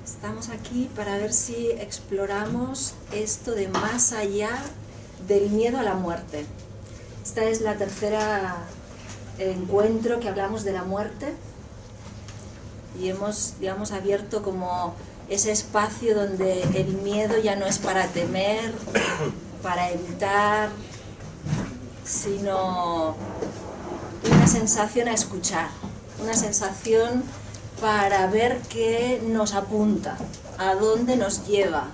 Estamos aquí para ver si exploramos esto de más allá del miedo a la muerte. Esta es la tercera encuentro que hablamos de la muerte y hemos, digamos, abierto como ese espacio donde el miedo ya no es para temer, para evitar, sino una sensación a escuchar, una sensación para ver qué nos apunta, a dónde nos lleva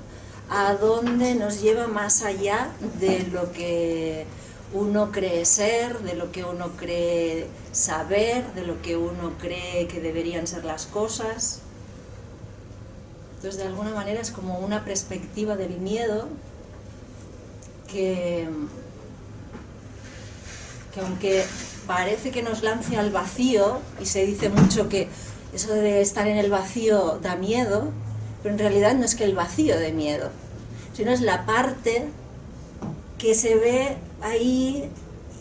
más allá de lo que uno cree ser, de lo que uno cree saber, de lo que uno cree que deberían ser las cosas. Entonces, de alguna manera es como una perspectiva del miedo que aunque parece que nos lance al vacío, y se dice mucho que eso de estar en el vacío da miedo, pero en realidad no es que el vacío dé miedo, sino es la parte que se ve ahí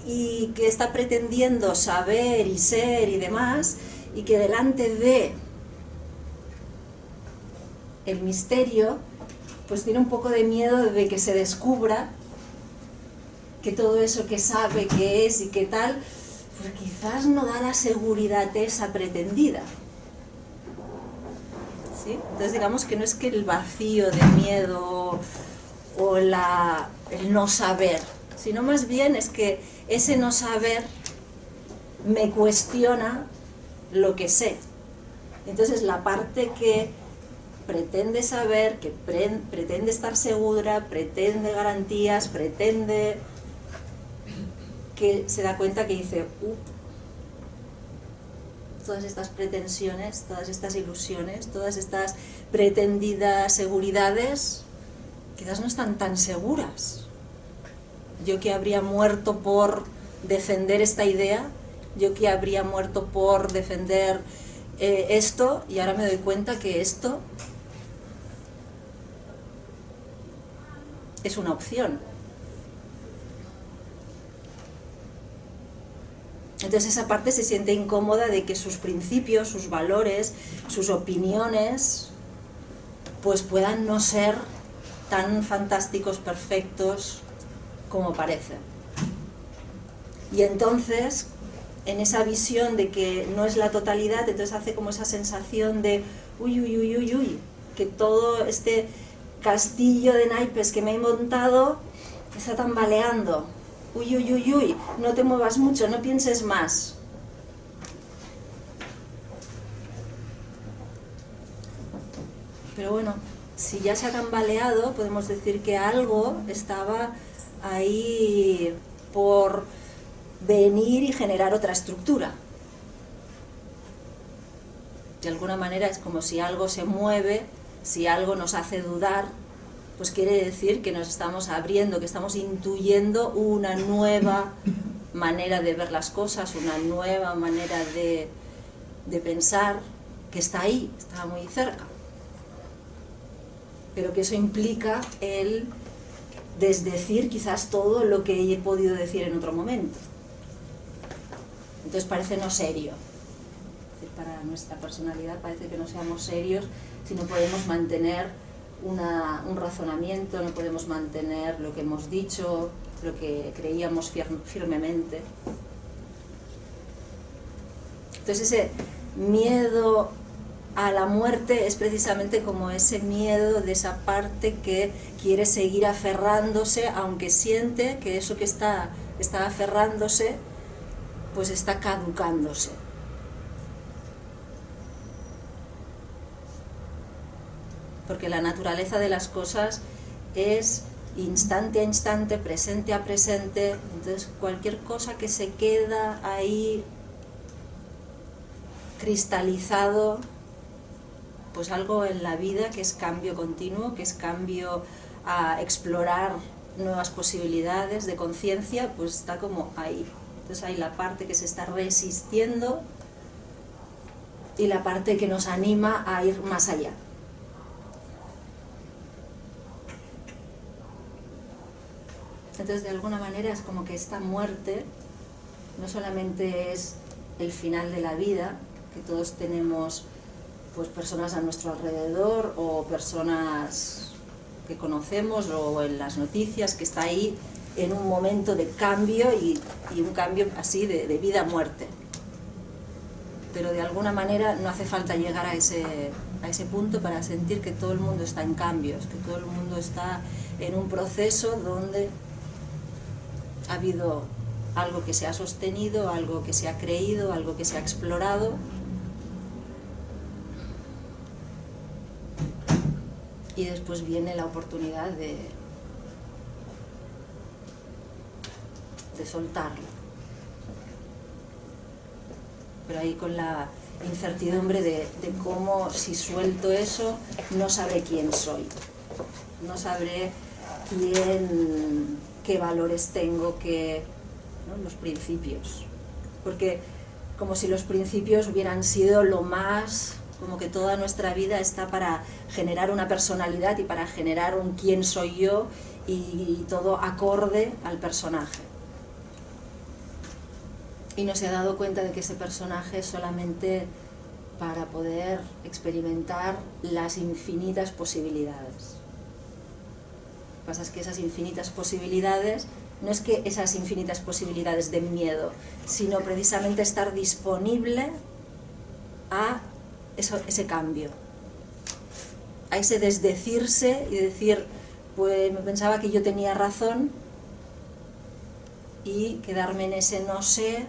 y que está pretendiendo saber y ser y demás, y que delante de el misterio pues tiene un poco de miedo de que se descubra que todo eso que sabe que es y que tal, pues quizás no da la seguridad esa pretendida. ¿Sí? Entonces digamos que no es que el vacío de miedo o el no saber, sino más bien es que ese no saber me cuestiona lo que sé. Entonces la parte que pretende saber, que pretende estar segura, pretende garantías, pretende, que se da cuenta que dice, todas estas pretensiones, todas estas ilusiones, todas estas pretendidas seguridades, quizás no están tan seguras. Yo que habría muerto por defender esta idea, yo que habría muerto por defender esto, y ahora me doy cuenta que esto es una opción. Entonces esa parte se siente incómoda de que sus principios, sus valores, sus opiniones, pues puedan no ser tan fantásticos, perfectos como parecen. Y entonces, en esa visión de que no es la totalidad, entonces hace como esa sensación de uy, que todo este castillo de naipes que me he montado está tambaleando. Uy, no te muevas mucho, no pienses más. Pero bueno, si ya se ha tambaleado, podemos decir que algo estaba ahí por venir y generar otra estructura. De alguna manera es como si algo se mueve, si algo nos hace dudar, pues quiere decir que nos estamos abriendo, que estamos intuyendo una nueva manera de ver las cosas, una nueva manera de pensar, que está ahí, está muy cerca. Pero que eso implica el desdecir quizás todo lo que he podido decir en otro momento. Entonces parece no serio. Para nuestra personalidad parece que no seamos serios si no podemos mantener un razonamiento, no podemos mantener lo que hemos dicho, lo que creíamos firmemente. Entonces ese miedo a la muerte es precisamente como ese miedo de esa parte que quiere seguir aferrándose, aunque siente que eso que está aferrándose pues está caducándose. Porque la naturaleza de las cosas es instante a instante, presente a presente, entonces cualquier cosa que se queda ahí cristalizado, pues algo en la vida que es cambio continuo, que es cambio a explorar nuevas posibilidades de conciencia, pues está como ahí. Entonces hay la parte que se está resistiendo y la parte que nos anima a ir más allá. Entonces, de alguna manera es como que esta muerte no solamente es el final de la vida, que todos tenemos pues personas a nuestro alrededor o personas que conocemos o en las noticias, que está ahí en un momento de cambio y un cambio así de vida a muerte. Pero de alguna manera no hace falta llegar a ese punto para sentir que todo el mundo está en cambios, que todo el mundo está en un proceso donde ha habido algo que se ha sostenido, algo que se ha creído, algo que se ha explorado, y después viene la oportunidad de soltarlo. Pero ahí con la incertidumbre de cómo, si suelto eso, no sabré quién soy, no sabré qué valores tengo, ¿no? Los principios, porque como si los principios hubieran sido lo más, como que toda nuestra vida está para generar una personalidad y para generar un quién soy yo y todo acorde al personaje. Y no se ha dado cuenta de que ese personaje es solamente para poder experimentar las infinitas posibilidades. Lo que pasa es que esas infinitas posibilidades, no es que esas infinitas posibilidades den miedo, sino precisamente estar disponible a ese cambio, a ese desdecirse y decir, pues me pensaba que yo tenía razón, y quedarme en ese no sé,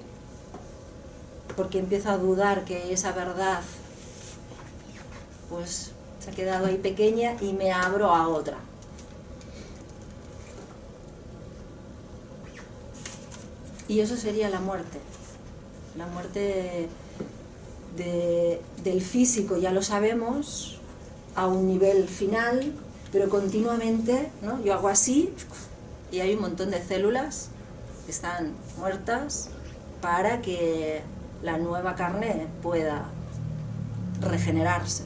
porque empiezo a dudar que esa verdad pues se ha quedado ahí pequeña y me abro a otra. Y eso sería la muerte del físico, ya lo sabemos, a un nivel final, pero continuamente, ¿no? Yo hago así y hay un montón de células que están muertas para que la nueva carne pueda regenerarse.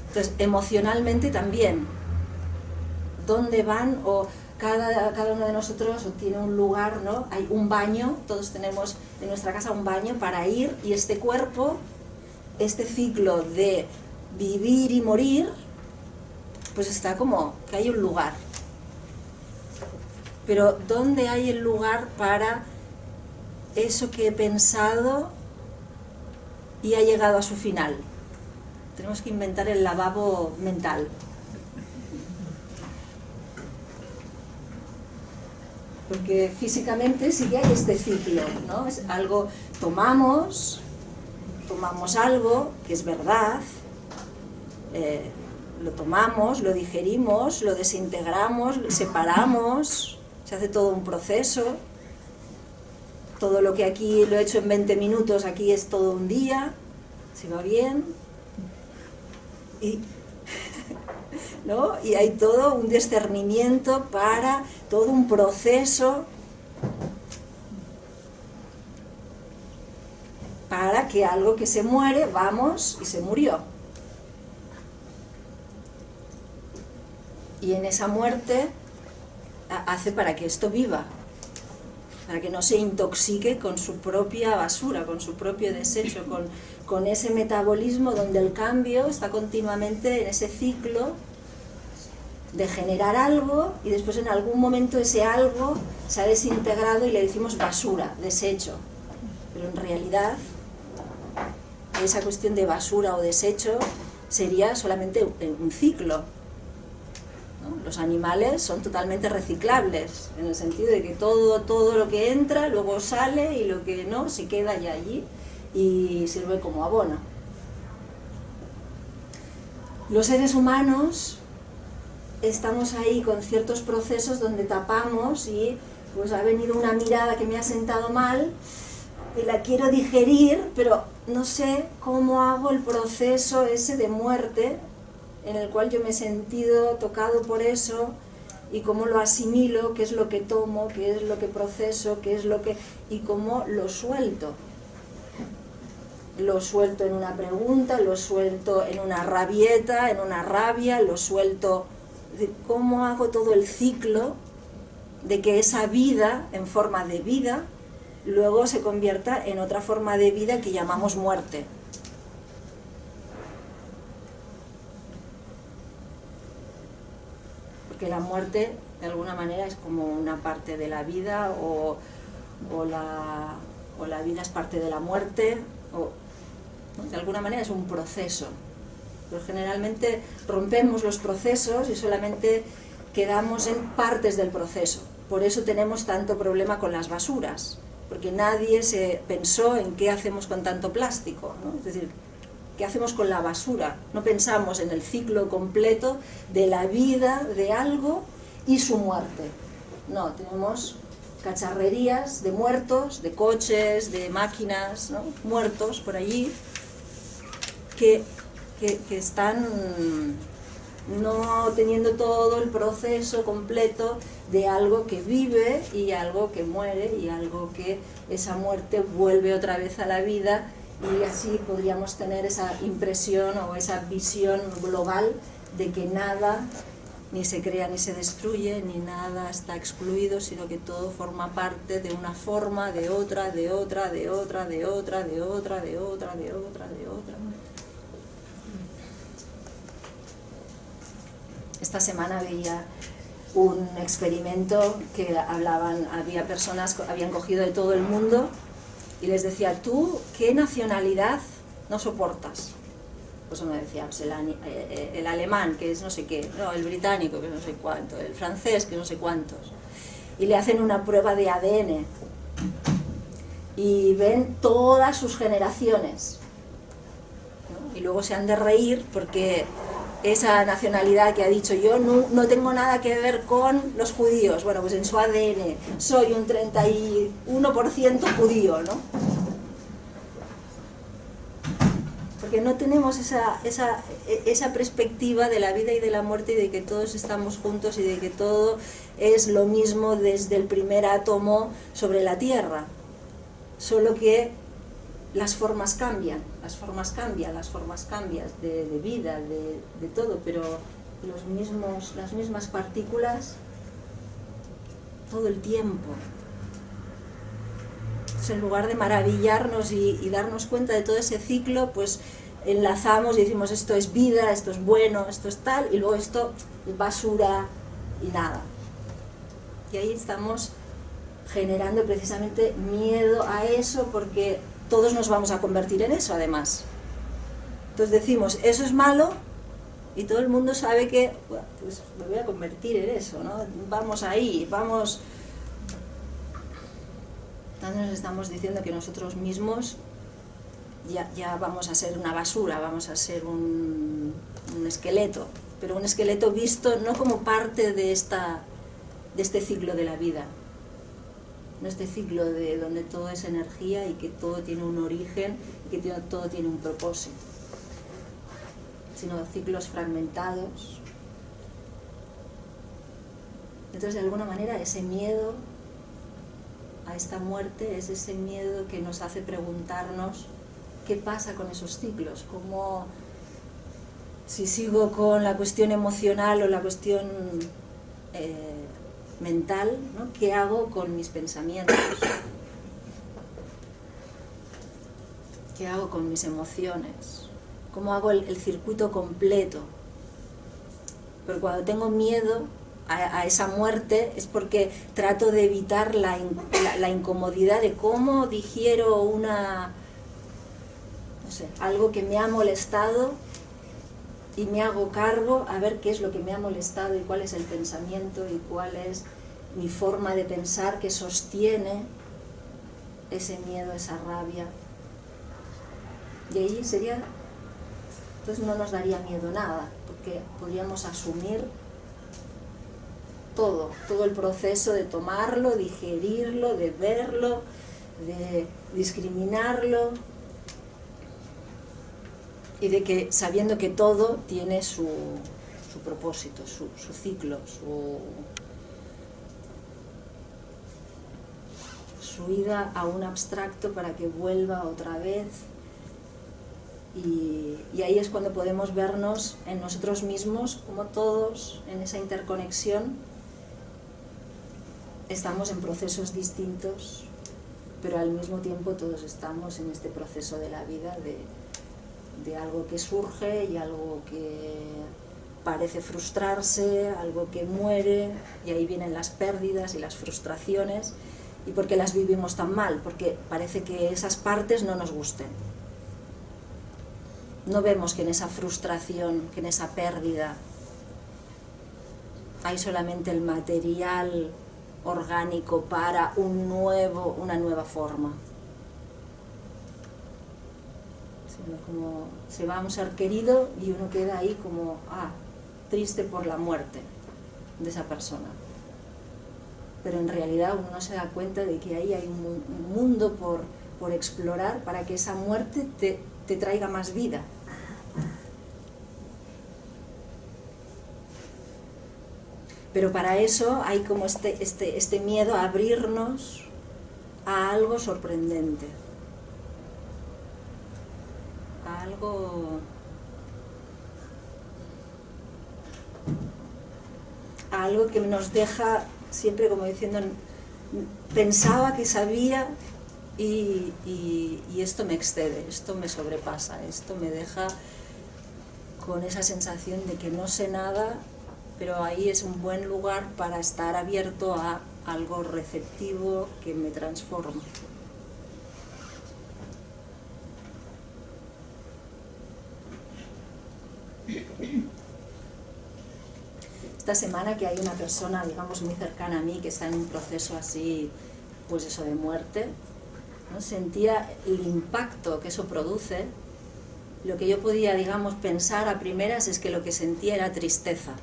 Entonces, emocionalmente también, ¿dónde van? O cada uno de nosotros tiene un lugar, ¿no? Hay un baño, todos tenemos en nuestra casa un baño para ir, y este cuerpo, este ciclo de vivir y morir, pues está como que hay un lugar. Pero ¿dónde hay el lugar para eso que he pensado y ha llegado a su final? Tenemos que inventar el lavabo mental. Porque físicamente sí que hay este ciclo, ¿no? Es algo, tomamos algo que es verdad, lo tomamos, lo digerimos, lo desintegramos, lo separamos, se hace todo un proceso. Todo lo que aquí lo he hecho en 20 minutos, aquí es todo un día, si va bien. ¿No? Y hay todo un discernimiento para todo un proceso para que algo que se muere, vamos, y se murió. Y en esa muerte hace para que esto viva, para que no se intoxique con su propia basura, con su propio desecho, con ese metabolismo donde el cambio está continuamente en ese ciclo de generar algo, y después en algún momento ese algo se ha desintegrado y le decimos basura, desecho. Pero en realidad esa cuestión de basura o desecho sería solamente un ciclo, ¿no? Los animales son totalmente reciclables, en el sentido de que todo lo que entra luego sale, y lo que no se queda ya allí y sirve como abono. Los seres humanos estamos ahí con ciertos procesos donde tapamos, y pues ha venido una mirada que me ha sentado mal y la quiero digerir, pero no sé cómo hago el proceso ese de muerte en el cual yo me he sentido tocado por eso, y cómo lo asimilo, qué es lo que tomo, qué es lo que proceso, y cómo lo suelto. Lo suelto en una pregunta, lo suelto en una rabieta, en una rabia, lo suelto. ¿Cómo hago todo el ciclo de que esa vida, en forma de vida, luego se convierta en otra forma de vida que llamamos muerte. Porque la muerte, de alguna manera, es como una parte de la vida, o la vida es parte de la muerte, ¿no? De alguna manera es un proceso. Pero generalmente rompemos los procesos y solamente quedamos en partes del proceso. Por eso tenemos tanto problema con las basuras, porque nadie se pensó en qué hacemos con tanto plástico, ¿no? Es decir, ¿qué hacemos con la basura? No pensamos en el ciclo completo de la vida de algo y su muerte. No, tenemos cacharrerías de muertos, de coches, de máquinas, ¿no? Muertos por allí, que están no teniendo todo el proceso completo de algo que vive y algo que muere y algo que esa muerte vuelve otra vez a la vida, y así podríamos tener esa impresión o esa visión global de que nada ni se crea ni se destruye, ni nada está excluido, sino que todo forma parte de una forma, de otra, de otra, de otra, de otra, de otra, de otra, de otra, de otra. Esta semana veía un experimento que había personas, habían cogido de todo el mundo y les decía, ¿tú qué nacionalidad no soportas? Pues uno decía, pues el alemán, que es no sé qué, no, el británico, que no sé cuánto, el francés, que no sé cuántos. Y le hacen una prueba de ADN y ven todas sus generaciones, ¿no? Y luego se han de reír porque esa nacionalidad que ha dicho yo no tengo nada que ver con los judíos, bueno, pues en su ADN soy un 31% judío, ¿no? Porque no tenemos esa perspectiva de la vida y de la muerte, y de que todos estamos juntos y de que todo es lo mismo desde el primer átomo sobre la Tierra, solo que las formas cambian de vida, de todo, pero las mismas partículas todo el tiempo. Entonces, en lugar de maravillarnos y darnos cuenta de todo ese ciclo, pues enlazamos y decimos esto es vida, esto es bueno, esto es tal, y luego esto es basura y nada. Y ahí estamos generando precisamente miedo a eso, porque todos nos vamos a convertir en eso, además. Entonces decimos, eso es malo, y todo el mundo sabe que, bueno, pues me voy a convertir en eso, ¿no? Vamos ahí, vamos. Entonces nos estamos diciendo que nosotros mismos ya vamos a ser una basura, vamos a ser un esqueleto, pero un esqueleto visto no como parte de este ciclo de la vida, no este ciclo de donde todo es energía y que todo tiene un origen y que todo tiene un propósito, sino ciclos fragmentados. Entonces, de alguna manera, ese miedo a esta muerte es ese miedo que nos hace preguntarnos qué pasa con esos ciclos, cómo, si sigo con la cuestión emocional o la cuestión mental, ¿no? ¿Qué hago con mis pensamientos? ¿Qué hago con mis emociones? ¿Cómo hago el circuito completo? Pero cuando tengo miedo a esa muerte es porque trato de evitar la incomodidad de cómo digiero algo que me ha molestado, y me hago cargo a ver qué es lo que me ha molestado y cuál es el pensamiento y cuál es mi forma de pensar que sostiene ese miedo, esa rabia. Y ahí entonces no nos daría miedo nada, porque podríamos asumir todo el proceso de tomarlo, digerirlo, de verlo, de discriminarlo, y de que sabiendo que todo tiene su propósito, su ciclo, su ida a un abstracto para que vuelva otra vez. Y ahí es cuando podemos vernos en nosotros mismos, como todos en esa interconexión estamos en procesos distintos, pero al mismo tiempo todos estamos en este proceso de la vida de algo que surge y algo que parece frustrarse, algo que muere, y ahí vienen las pérdidas y las frustraciones. ¿Y por qué las vivimos tan mal? Porque parece que esas partes no nos gusten. No vemos que en esa frustración, que en esa pérdida, hay solamente el material orgánico para una nueva forma. Sino como se va un ser querido y uno queda ahí como, triste por la muerte de esa persona. Pero en realidad uno no se da cuenta de que ahí hay un mundo por explorar para que esa muerte te traiga más vida. Pero para eso hay como este miedo a abrirnos a algo sorprendente, a algo que nos deja siempre como diciendo, pensaba que sabía y esto me excede, esto me sobrepasa, esto me deja con esa sensación de que no sé nada, pero ahí es un buen lugar para estar abierto a algo receptivo que me transforma. Esta semana que hay una persona, digamos, muy cercana a mí que está en un proceso así, pues eso, de muerte, ¿no? Sentía el impacto que eso produce. Lo que yo podía, digamos, pensar a primeras es que lo que sentía era tristeza.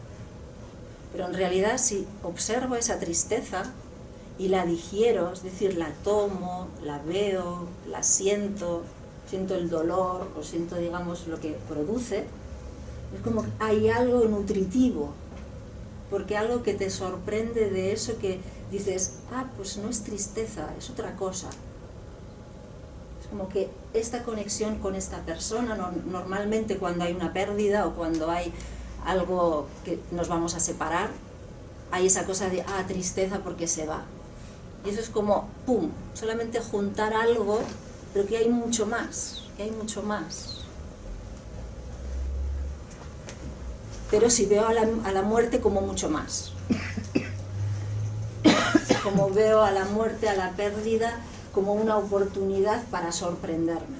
Pero en realidad si observo esa tristeza y la digiero, es decir, la tomo, la veo, la siento el dolor, o siento, digamos, lo que produce, es como que hay algo nutritivo, porque algo que te sorprende de eso que dices, pues no es tristeza, es otra cosa. Es como que esta conexión con esta persona, normalmente cuando hay una pérdida o cuando hay algo que nos vamos a separar, hay esa cosa de, tristeza porque se va. Y eso es como, ¡pum!, solamente juntar algo, pero que hay mucho más, Pero si veo a la muerte como mucho más. Como veo a la muerte, a la pérdida, como una oportunidad para sorprenderme.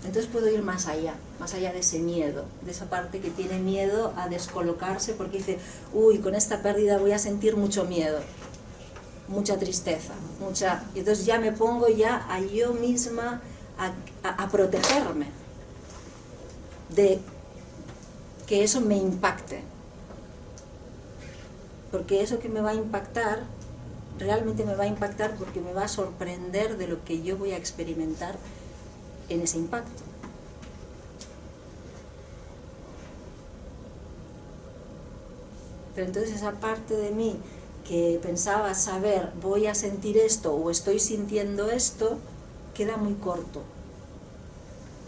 Entonces puedo ir más allá de ese miedo, de esa parte que tiene miedo a descolocarse porque dice, con esta pérdida voy a sentir mucho miedo, mucha tristeza, y entonces ya me pongo a yo misma a protegerme de que eso me impacte, porque eso que me va a impactar, realmente me va a impactar porque me va a sorprender de lo que yo voy a experimentar en ese impacto. Pero entonces esa parte de mí que pensaba saber, voy a sentir esto o estoy sintiendo esto, queda muy corto.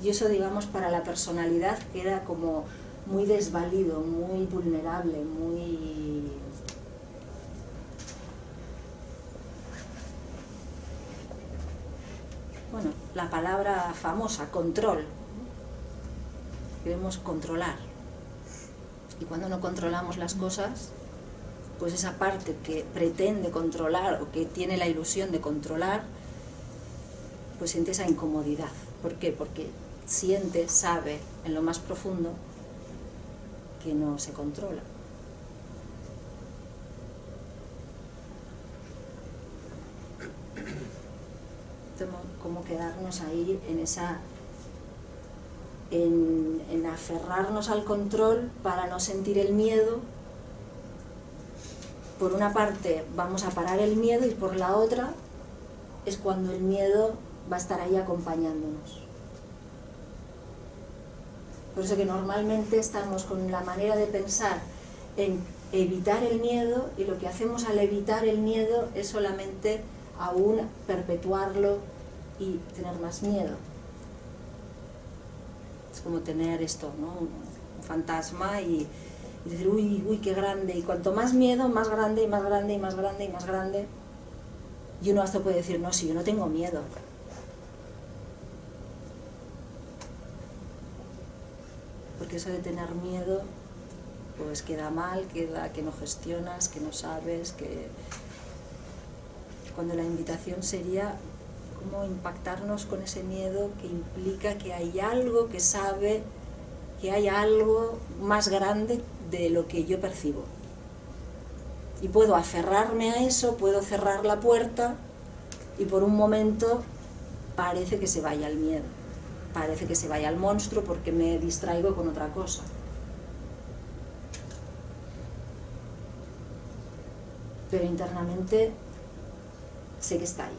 Y eso, digamos, para la personalidad queda como muy desvalido, muy vulnerable, muy... Bueno, la palabra famosa, control. Queremos controlar. Y cuando no controlamos las cosas, pues esa parte que pretende controlar o que tiene la ilusión de controlar, pues siente esa incomodidad. ¿Por qué? Porque sabe en lo más profundo que no se controla. Como quedarnos ahí en aferrarnos al control para no sentir el miedo. Por una parte vamos a parar el miedo y por la otra es cuando el miedo va a estar ahí acompañándonos. Por eso que normalmente estamos con la manera de pensar en evitar el miedo, y lo que hacemos al evitar el miedo es solamente aún perpetuarlo y tener más miedo. Es como tener esto, ¿no? Un fantasma y decir, uy, qué grande, y cuanto más miedo, más grande, y más grande, y más grande, y más grande. Y uno hasta puede decir, no, si yo no tengo miedo. Porque eso de tener miedo, pues queda mal, queda que no gestionas, que no sabes, que... Cuando la invitación sería como impactarnos con ese miedo que implica que hay algo que sabe, que hay algo más grande de lo que yo percibo. Y puedo aferrarme a eso, puedo cerrar la puerta y por un momento parece que se vaya el miedo, parece que se vaya el monstruo porque me distraigo con otra cosa. Pero internamente sé que está ahí.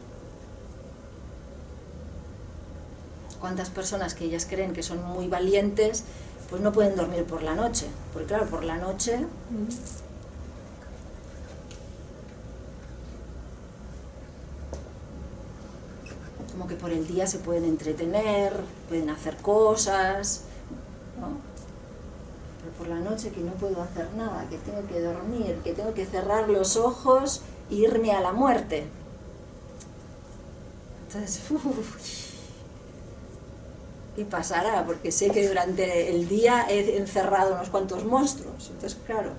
¿Cuántas personas que ellas creen que son muy valientes, pues no pueden dormir por la noche? Porque claro, por la noche... como que por el día se pueden entretener, pueden hacer cosas, ¿no? Pero por la noche que no puedo hacer nada, que tengo que dormir, que tengo que cerrar los ojos e irme a la muerte. Entonces, ¿qué pasará? Porque sé que durante el día he encerrado unos cuantos monstruos. Entonces, claro,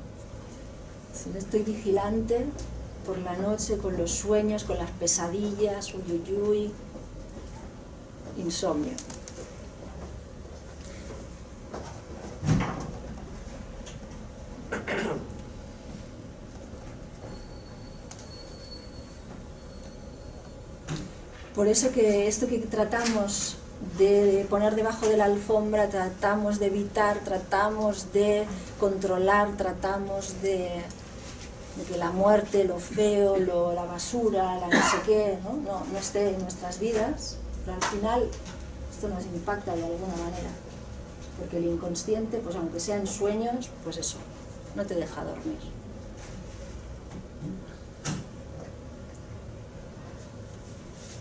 si no estoy vigilante por la noche, con los sueños, con las pesadillas, uyuyuy, insomnio. Por eso que esto que tratamos de poner debajo de la alfombra, tratamos de evitar, tratamos de controlar, tratamos de que la muerte, lo feo, la basura, la no sé qué, no esté en nuestras vidas, pero al final esto nos impacta de alguna manera, porque el inconsciente, pues aunque sean sueños, pues eso, no te deja dormir.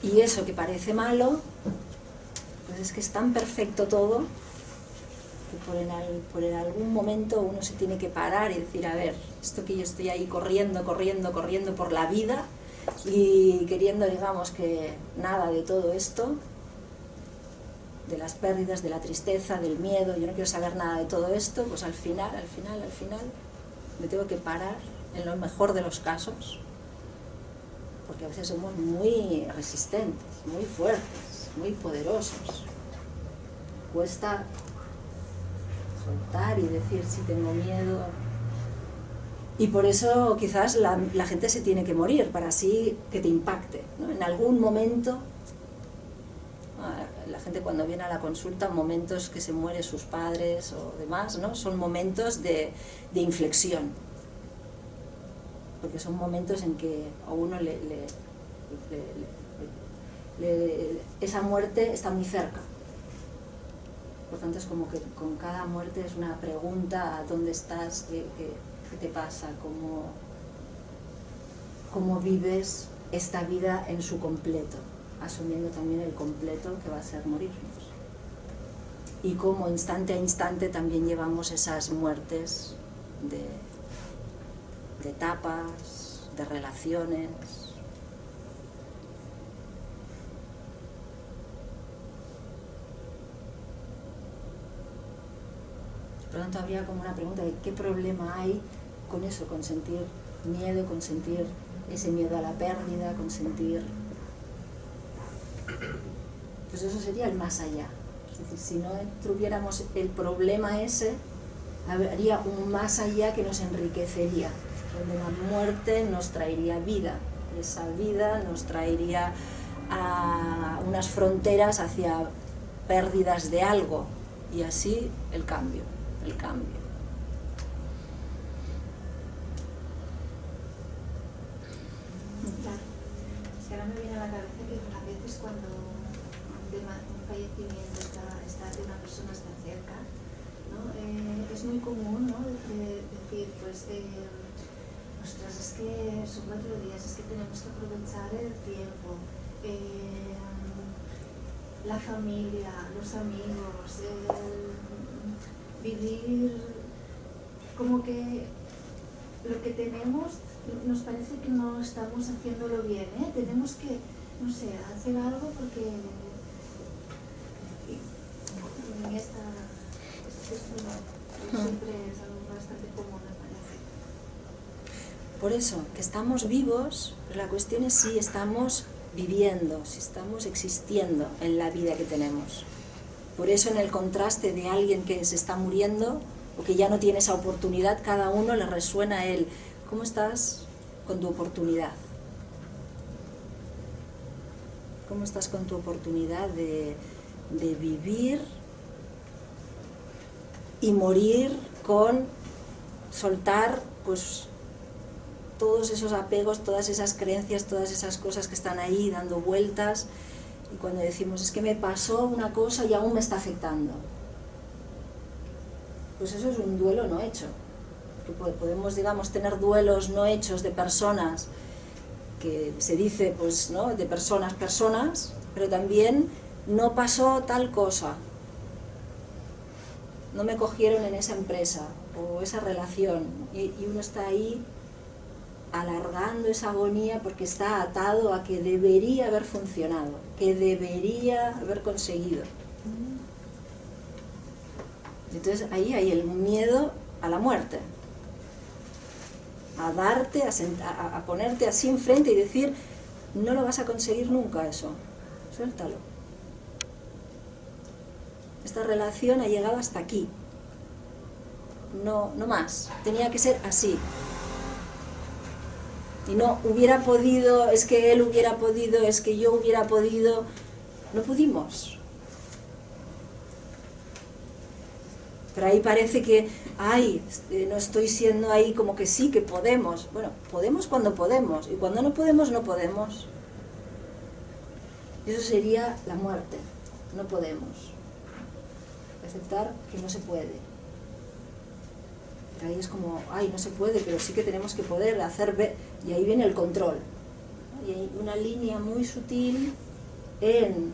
Y eso que parece malo, pues es que es tan perfecto todo, que por en algún momento uno se tiene que parar y decir, a ver, esto que yo estoy ahí corriendo por la vida y queriendo, digamos, que nada de todo esto, de las pérdidas, de la tristeza, del miedo, yo no quiero saber nada de todo esto, pues al final, me tengo que parar, en lo mejor de los casos, porque a veces somos muy resistentes, muy fuertes, muy poderosos. Cuesta soltar y decir si tengo miedo. Y por eso quizás la gente se tiene que morir, para así que te impacte, ¿no? En algún momento, la gente cuando viene a la consulta, momentos que se mueren sus padres o demás, ¿no? Son momentos de inflexión. Porque son momentos en que a uno esa muerte está muy cerca. Por tanto, es como que con cada muerte es una pregunta: ¿dónde estás? ¿Qué te pasa? ¿Cómo vives esta vida en su completo? Asumiendo también el completo que va a ser morirnos. Y cómo instante a instante también llevamos esas muertes de etapas, de relaciones. Por lo tanto, habría como una pregunta de qué problema hay con eso, con sentir miedo, con sentir ese miedo a la pérdida, con sentir... Pues eso sería el más allá. Es decir, si no tuviéramos el problema ese, habría un más allá que nos enriquecería, donde la muerte nos traería vida, y esa vida nos traería a unas fronteras hacia pérdidas de algo, y así el cambio. Claro, es que ahora me viene a la cabeza que a veces cuando un fallecimiento está de una persona está cerca, ¿no? Es muy común, ¿no? Decir, pues, ostras, es que son 4 días, es que tenemos que aprovechar el tiempo, la familia, los amigos, vivir como que lo que tenemos nos parece que no estamos haciéndolo bien, ¿eh? Tenemos que, no sé, hacer algo porque en esta siempre es algo bastante común, me parece. Por eso, que estamos vivos, pero la cuestión es si estamos viviendo, si estamos existiendo en la vida que tenemos. Por eso en el contraste de alguien que se está muriendo o que ya no tiene esa oportunidad, cada uno le resuena a él. ¿Cómo estás con tu oportunidad? ¿Cómo estás con tu oportunidad de vivir y morir con soltar pues todos esos apegos, todas esas creencias, todas esas cosas que están ahí dando vueltas? Y cuando decimos, es que me pasó una cosa y aún me está afectando, pues eso es un duelo no hecho. Que podemos, digamos, tener duelos no hechos de personas, que se dice, pues, ¿no?, de personas, pero también no pasó tal cosa, no me cogieron en esa empresa o esa relación, y uno está ahí alargando esa agonía porque está atado a que debería haber funcionado, que debería haber conseguido. Entonces ahí hay el miedo a la muerte, a darte, a ponerte así enfrente y decir, no lo vas a conseguir nunca eso, suéltalo. Esta relación ha llegado hasta aquí, no más, tenía que ser así. Y no hubiera podido, es que él hubiera podido, es que yo hubiera podido, no pudimos. Pero ahí parece que, no estoy siendo ahí como que sí, que podemos. Bueno, podemos cuando podemos, y cuando no podemos, no podemos. Eso sería la muerte, no podemos. Aceptar que no se puede. Pero ahí es como, no se puede, pero sí que tenemos que poder hacer ver, y ahí viene el control. Y hay una línea muy sutil en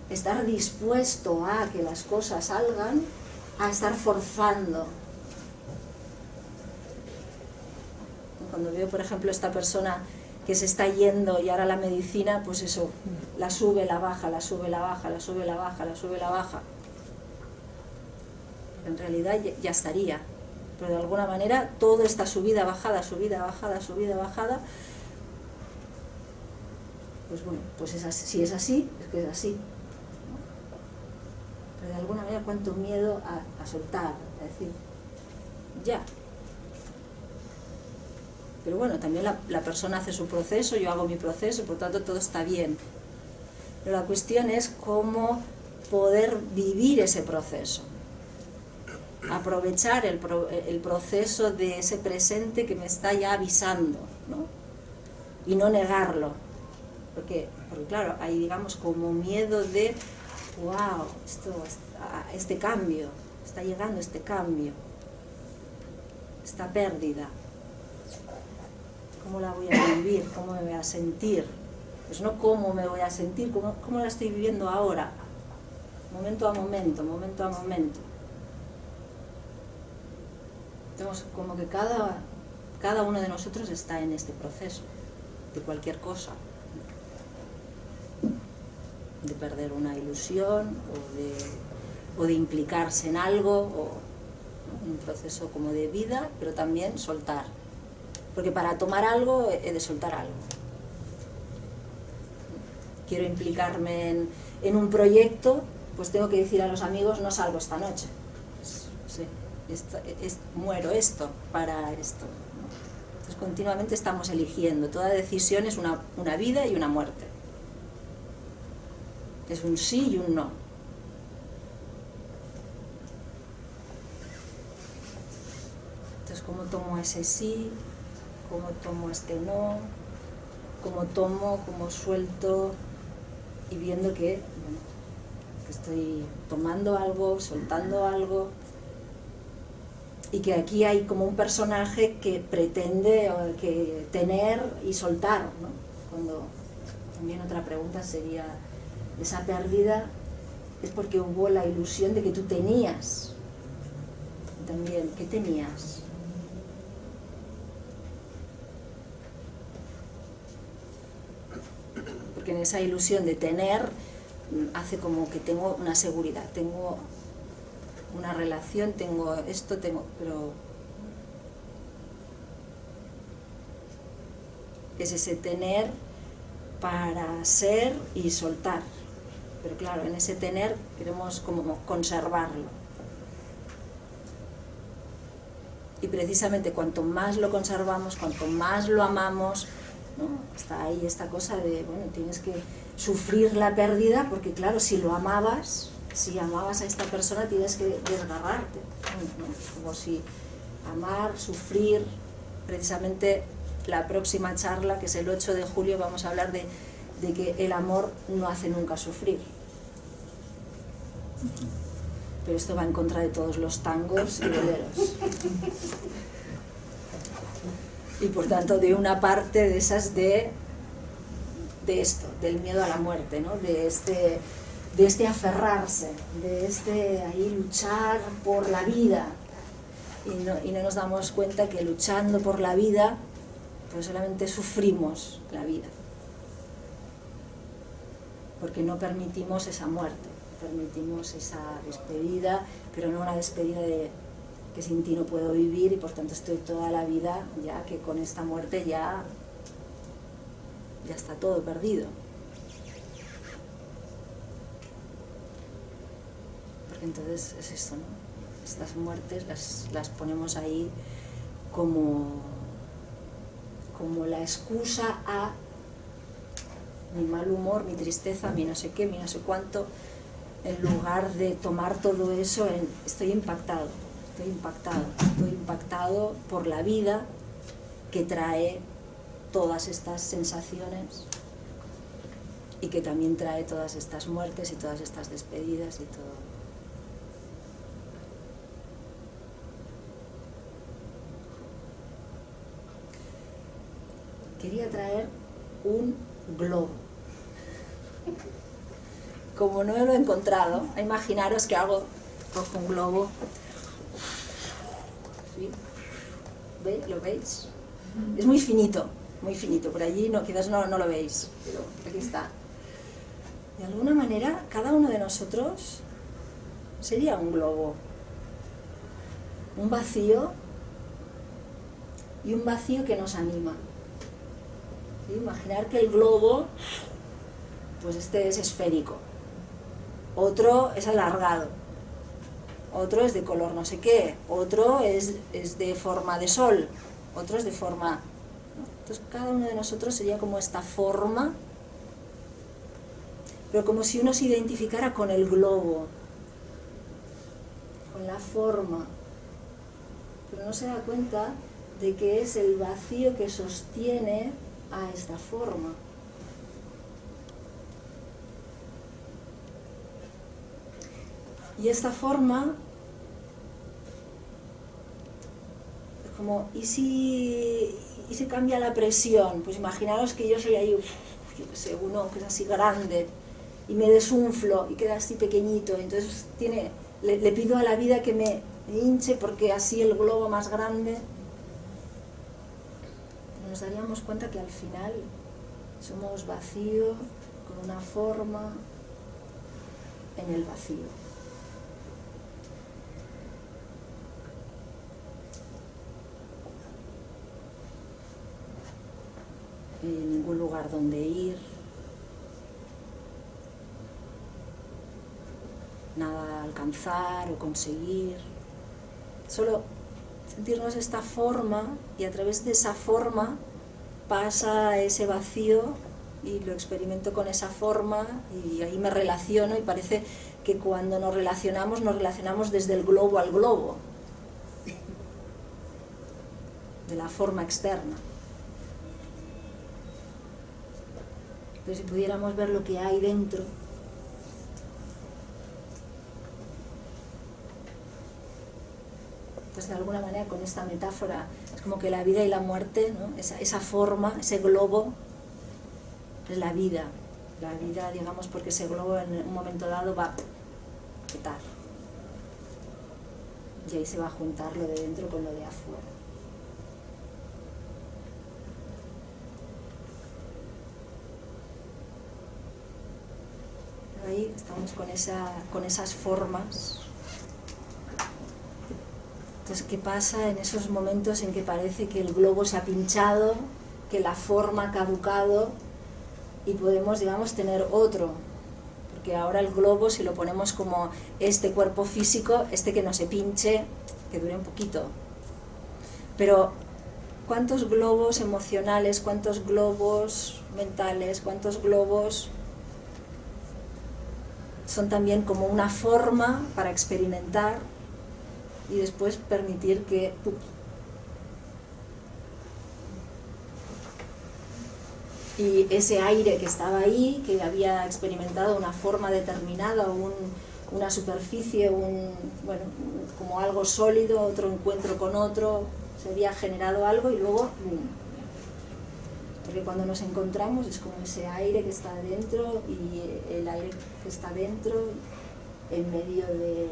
estar dispuesto a que las cosas salgan, a estar forzando. Cuando veo, por ejemplo, esta persona que se está yendo y ahora la medicina, pues eso, la sube, la baja, la sube, la baja, la sube, la baja, la sube, la baja. En realidad ya estaría, pero de alguna manera toda esta subida, bajada, subida, bajada, subida, bajada, pues bueno, pues es así, si es así, es que es así. Pero de alguna manera cuánto miedo a soltar, a decir, ya. Pero bueno, también la persona hace su proceso, yo hago mi proceso, por tanto todo está bien. Pero la cuestión es cómo poder vivir ese proceso. Aprovechar el proceso de ese presente que me está ya avisando, ¿no? Y no negarlo. Porque claro, hay, digamos, como miedo de, wow, este cambio, está llegando este cambio, esta pérdida. ¿Cómo la voy a vivir? ¿Cómo me voy a sentir? Pues no cómo me voy a sentir, cómo la estoy viviendo ahora, momento a momento, momento a momento. Entonces, como que cada uno de nosotros está en este proceso, de cualquier cosa. De perder una ilusión, o de implicarse en algo, o un proceso como de vida, pero también soltar. Porque para tomar algo he de soltar algo. Quiero implicarme en un proyecto, pues tengo que decir a los amigos, no salgo esta noche. Muero esto para esto. Entonces continuamente estamos eligiendo. Toda decisión es una vida y una muerte. Es un sí y un no. Entonces, ¿cómo tomo ese sí? ¿Cómo tomo este no? ¿Cómo suelto? Y viendo que estoy tomando algo, soltando algo, y que aquí hay como un personaje que pretende que tener y soltar, ¿no? Cuando también otra pregunta sería, esa pérdida es porque hubo la ilusión de que tú tenías. También, ¿qué tenías? en esa ilusión de tener hace como que tengo una seguridad, tengo una relación, tengo esto, pero es ese tener para ser y soltar. Pero claro, en ese tener queremos como conservarlo. Y precisamente cuanto más lo conservamos, cuanto más lo amamos, ¿no? Está ahí esta cosa de, bueno, tienes que sufrir la pérdida, porque claro, si lo amabas, si amabas a esta persona tienes que desgarrarte, ¿no? Como si amar, sufrir, precisamente la próxima charla, que es el 8 de julio, vamos a hablar de que el amor no hace nunca sufrir. Pero esto va en contra de todos los tangos y boleros. Y por tanto de una parte de esas de esto, del miedo a la muerte, ¿no? de este aferrarse, de este ahí luchar por la vida. Y no nos damos cuenta que luchando por la vida, pues solamente sufrimos la vida. Porque no permitimos esa muerte, permitimos esa despedida, pero no una despedida de que sin ti no puedo vivir y por tanto estoy toda la vida ya que con esta muerte ya está todo perdido. Porque entonces es esto, ¿no? Estas muertes las ponemos ahí como la excusa a mi mal humor, mi tristeza, mi no sé qué, mi no sé cuánto, en lugar de tomar todo eso en estoy impactado por la vida que trae todas estas sensaciones y que también trae todas estas muertes y todas estas despedidas y todo. Quería traer un globo. Como no lo he encontrado, imaginaros que cojo un globo. ¿Sí? ¿Veis? ¿Lo veis? Es muy finito, por allí quizás no lo veis, pero aquí está. De alguna manera, cada uno de nosotros sería un globo, un vacío y un vacío que nos anima. ¿Sí? Imaginar que el globo, pues este es esférico, otro es alargado, otro es de color no sé qué, otro es de forma de sol, otro es de forma, ¿no? Entonces cada uno de nosotros sería como esta forma, pero como si uno se identificara con el globo, con la forma, pero no se da cuenta de que es el vacío que sostiene a esta forma. Y esta forma es como, ¿y si cambia la presión? Pues imaginaros que yo soy ahí, yo qué sé, uno que es así grande, y me desunflo y queda así pequeñito, entonces le pido a la vida que me hinche porque así el globo más grande. Nos daríamos cuenta que al final somos vacío con una forma en el vacío. Ningún lugar donde ir, nada a alcanzar o conseguir, solo sentirnos esta forma y a través de esa forma pasa ese vacío y lo experimento con esa forma y ahí me relaciono y parece que cuando nos relacionamos desde el globo al globo, de la forma externa. Pero si pudiéramos ver lo que hay dentro, pues de alguna manera con esta metáfora es como que la vida y la muerte, ¿no? esa forma, ese globo es la vida, digamos, porque ese globo en un momento dado va a petar y ahí se va a juntar lo de dentro con lo de afuera. ahí, estamos con esas formas. Entonces, ¿qué pasa en esos momentos en que parece que el globo se ha pinchado, que la forma ha caducado y podemos, digamos, tener otro? Porque ahora el globo, si lo ponemos como este cuerpo físico, que no se pinche, que dure un poquito. Pero, ¿cuántos globos emocionales, cuántos globos mentales, cuántos globos son también como una forma para experimentar y después permitir que y ese aire que estaba ahí, que había experimentado una forma determinada, una superficie, bueno, como algo sólido, otro encuentro con otro, se había generado algo y luego ¡bum! Porque cuando nos encontramos es como ese aire que está dentro y el aire que está dentro en medio de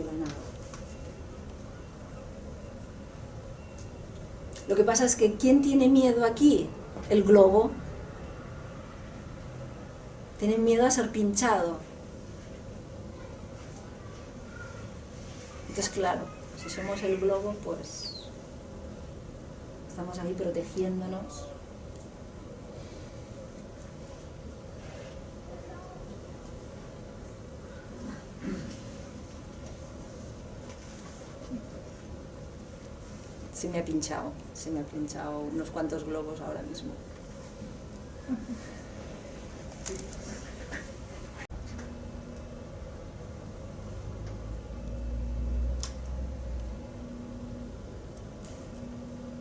la nada. Lo que pasa es que ¿quién tiene miedo aquí? El globo. Tiene miedo a ser pinchado. Entonces, claro, si somos el globo, pues estamos ahí protegiéndonos. Se me ha pinchado unos cuantos globos ahora mismo.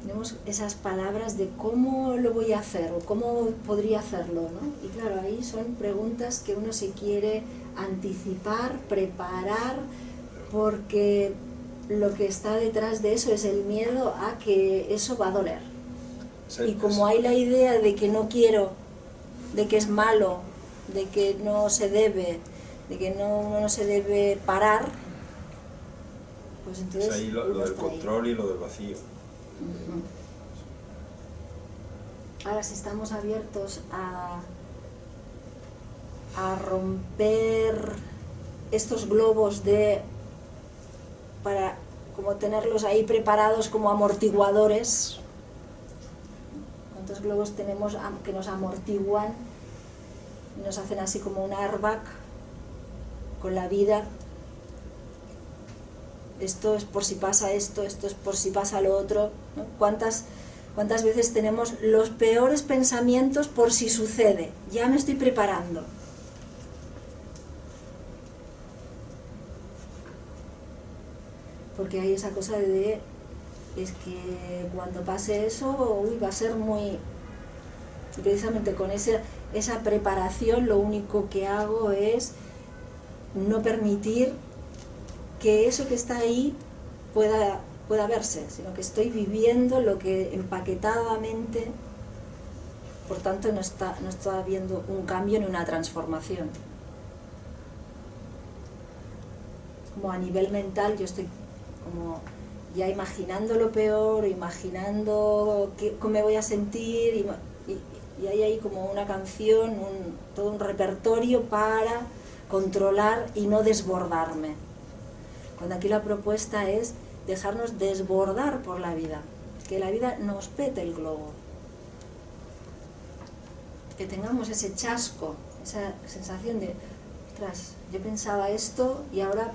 Tenemos esas palabras de cómo lo voy a hacer o cómo podría hacerlo, ¿no? Y claro, ahí son preguntas que uno se quiere anticipar, preparar, porque lo que está detrás de eso es el miedo a que eso va a doler. Sí, y como hay la idea de que no quiero, de que es malo, de que no se debe, de que no se debe parar, pues entonces... Es ahí lo del control y lo del vacío. Ahora, si estamos abiertos a romper estos globos para como tenerlos ahí preparados como amortiguadores. ¿Cuántos globos tenemos que nos amortiguan y nos hacen así como un airbag con la vida? Esto es por si pasa esto es por si pasa lo otro, ¿no? ¿Cuántas veces tenemos los peores pensamientos por si sucede? Ya me estoy preparando. Porque hay esa cosa es que cuando pase eso, va a ser muy... Y precisamente con esa preparación lo único que hago es no permitir que eso que está ahí pueda verse, sino que estoy viviendo lo que empaquetadamente, por tanto no está habiendo un cambio ni una transformación. Como a nivel mental yo estoy como ya imaginando lo peor, imaginando cómo me voy a sentir y hay ahí como una canción, todo un repertorio para controlar y no desbordarme. Cuando aquí la propuesta es dejarnos desbordar por la vida, que la vida nos pete el globo, que tengamos ese chasco, esa sensación de, ostras, yo pensaba esto y ahora...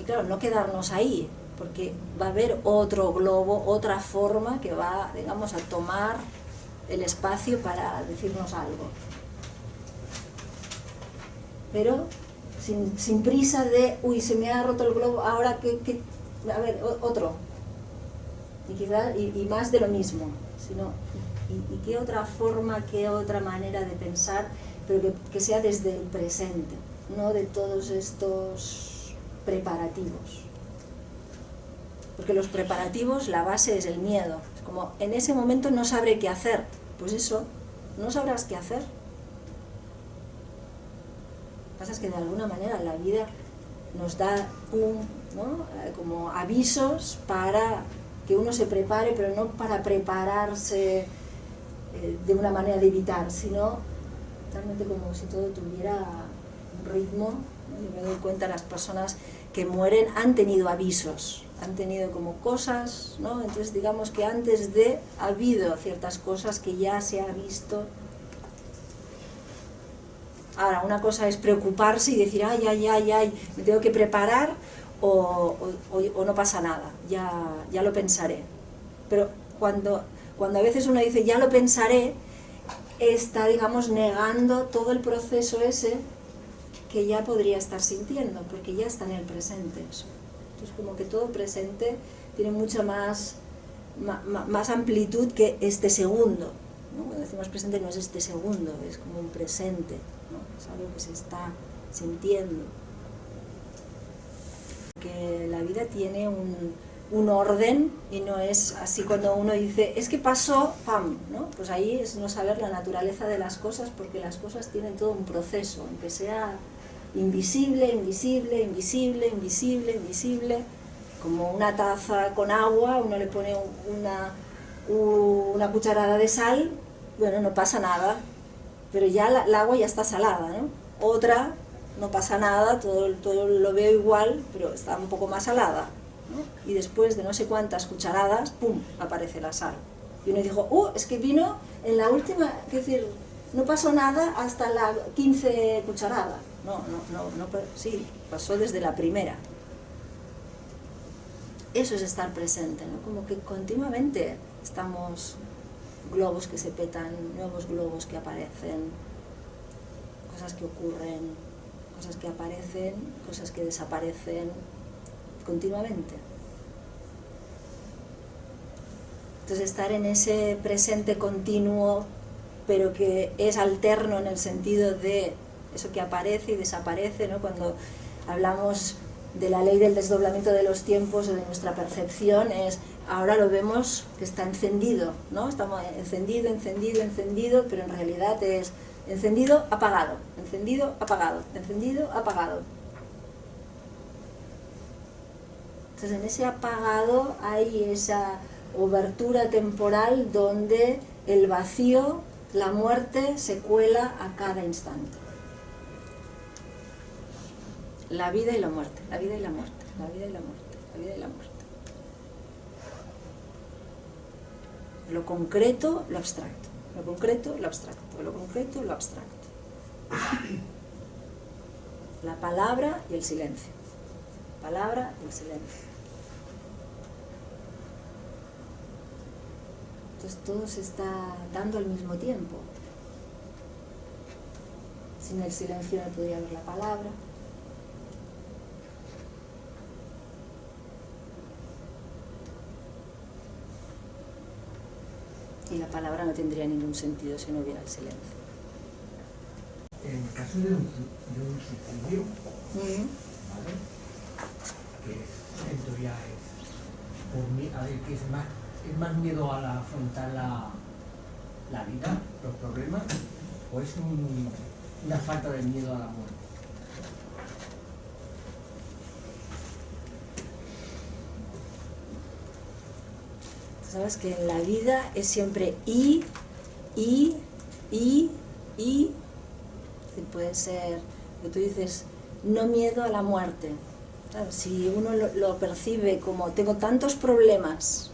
Y claro, no quedarnos ahí, porque va a haber otro globo, otra forma que va, digamos, a tomar el espacio para decirnos algo. Pero sin prisa de, uy, se me ha roto el globo, ahora que a ver, otro. Y más de lo mismo, sino, y qué otra forma, qué otra manera de pensar, pero que sea desde el presente, no de todos estos preparativos. Porque los preparativos, la base es el miedo. Es como, en ese momento no sabré qué hacer. Pues eso, no sabrás qué hacer. Lo que pasa es que de alguna manera la vida nos da como avisos para que uno se prepare, pero no para prepararse de una manera de evitar, sino realmente como si todo tuviera un ritmo, ¿no? Yo me doy cuenta, las personas que mueren han tenido avisos, han tenido como cosas, ¿no? Entonces digamos que antes de ha habido ciertas cosas que ya se ha visto. Ahora, una cosa es preocuparse y decir, ay, ay, ay, ay, me tengo que preparar o no pasa nada, ya lo pensaré. Pero cuando a veces uno dice, ya lo pensaré, está, digamos, negando todo el proceso ese que ya podría estar sintiendo, porque ya está en el presente eso. Entonces, como que todo presente tiene mucha más amplitud que este segundo, ¿no? Cuando decimos presente no es este segundo, es como un presente, ¿no? Es algo que se está sintiendo. Que la vida tiene un orden y no es así cuando uno dice, es que pasó, ¡pam!, ¿no? Pues ahí es no saber la naturaleza de las cosas, porque las cosas tienen todo un proceso, aunque sea invisible, invisible, invisible, invisible, invisible, como una taza con agua, uno le pone una cucharada de sal, bueno, no pasa nada, pero ya el agua ya está salada, ¿no? Otra, no pasa nada, todo lo veo igual, pero está un poco más salada, ¿no? Y después de no sé cuántas cucharadas, ¡pum!, aparece la sal. Y uno dijo, es que vino en la última, es decir, no pasó nada hasta la 15 cucharada. No, sí, pasó desde la primera. Eso es estar presente, ¿no? Como que continuamente estamos, globos que se petan, nuevos globos que aparecen, cosas que ocurren, cosas que aparecen, cosas que desaparecen, continuamente. Entonces estar en ese presente continuo, pero que es alterno en el sentido de eso que aparece y desaparece, ¿no? Cuando hablamos de la ley del desdoblamiento de los tiempos o de nuestra percepción, ahora lo vemos que está encendido, ¿no? Estamos encendido, encendido, encendido, pero en realidad es encendido, apagado, encendido, apagado, encendido, apagado. Entonces en ese apagado hay esa obertura temporal donde el vacío, la muerte, se cuela a cada instante. La vida y la muerte, la vida y la muerte, la vida y la muerte, la vida y la muerte. Lo concreto, lo abstracto, lo concreto, lo abstracto, lo concreto, lo abstracto. La palabra y el silencio, palabra y el silencio. Entonces todo se está dando al mismo tiempo. Sin el silencio no podría haber la palabra. Y la palabra no tendría ningún sentido si no hubiera el silencio. En el caso de un suicidio, ¿vale? Que en teoría es más miedo a afrontar la vida, los problemas, o es una falta de miedo a la muerte. Sabes que en la vida es siempre y puede ser que tú dices no miedo a la muerte. ¿Sabes? Si uno lo percibe como tengo tantos problemas,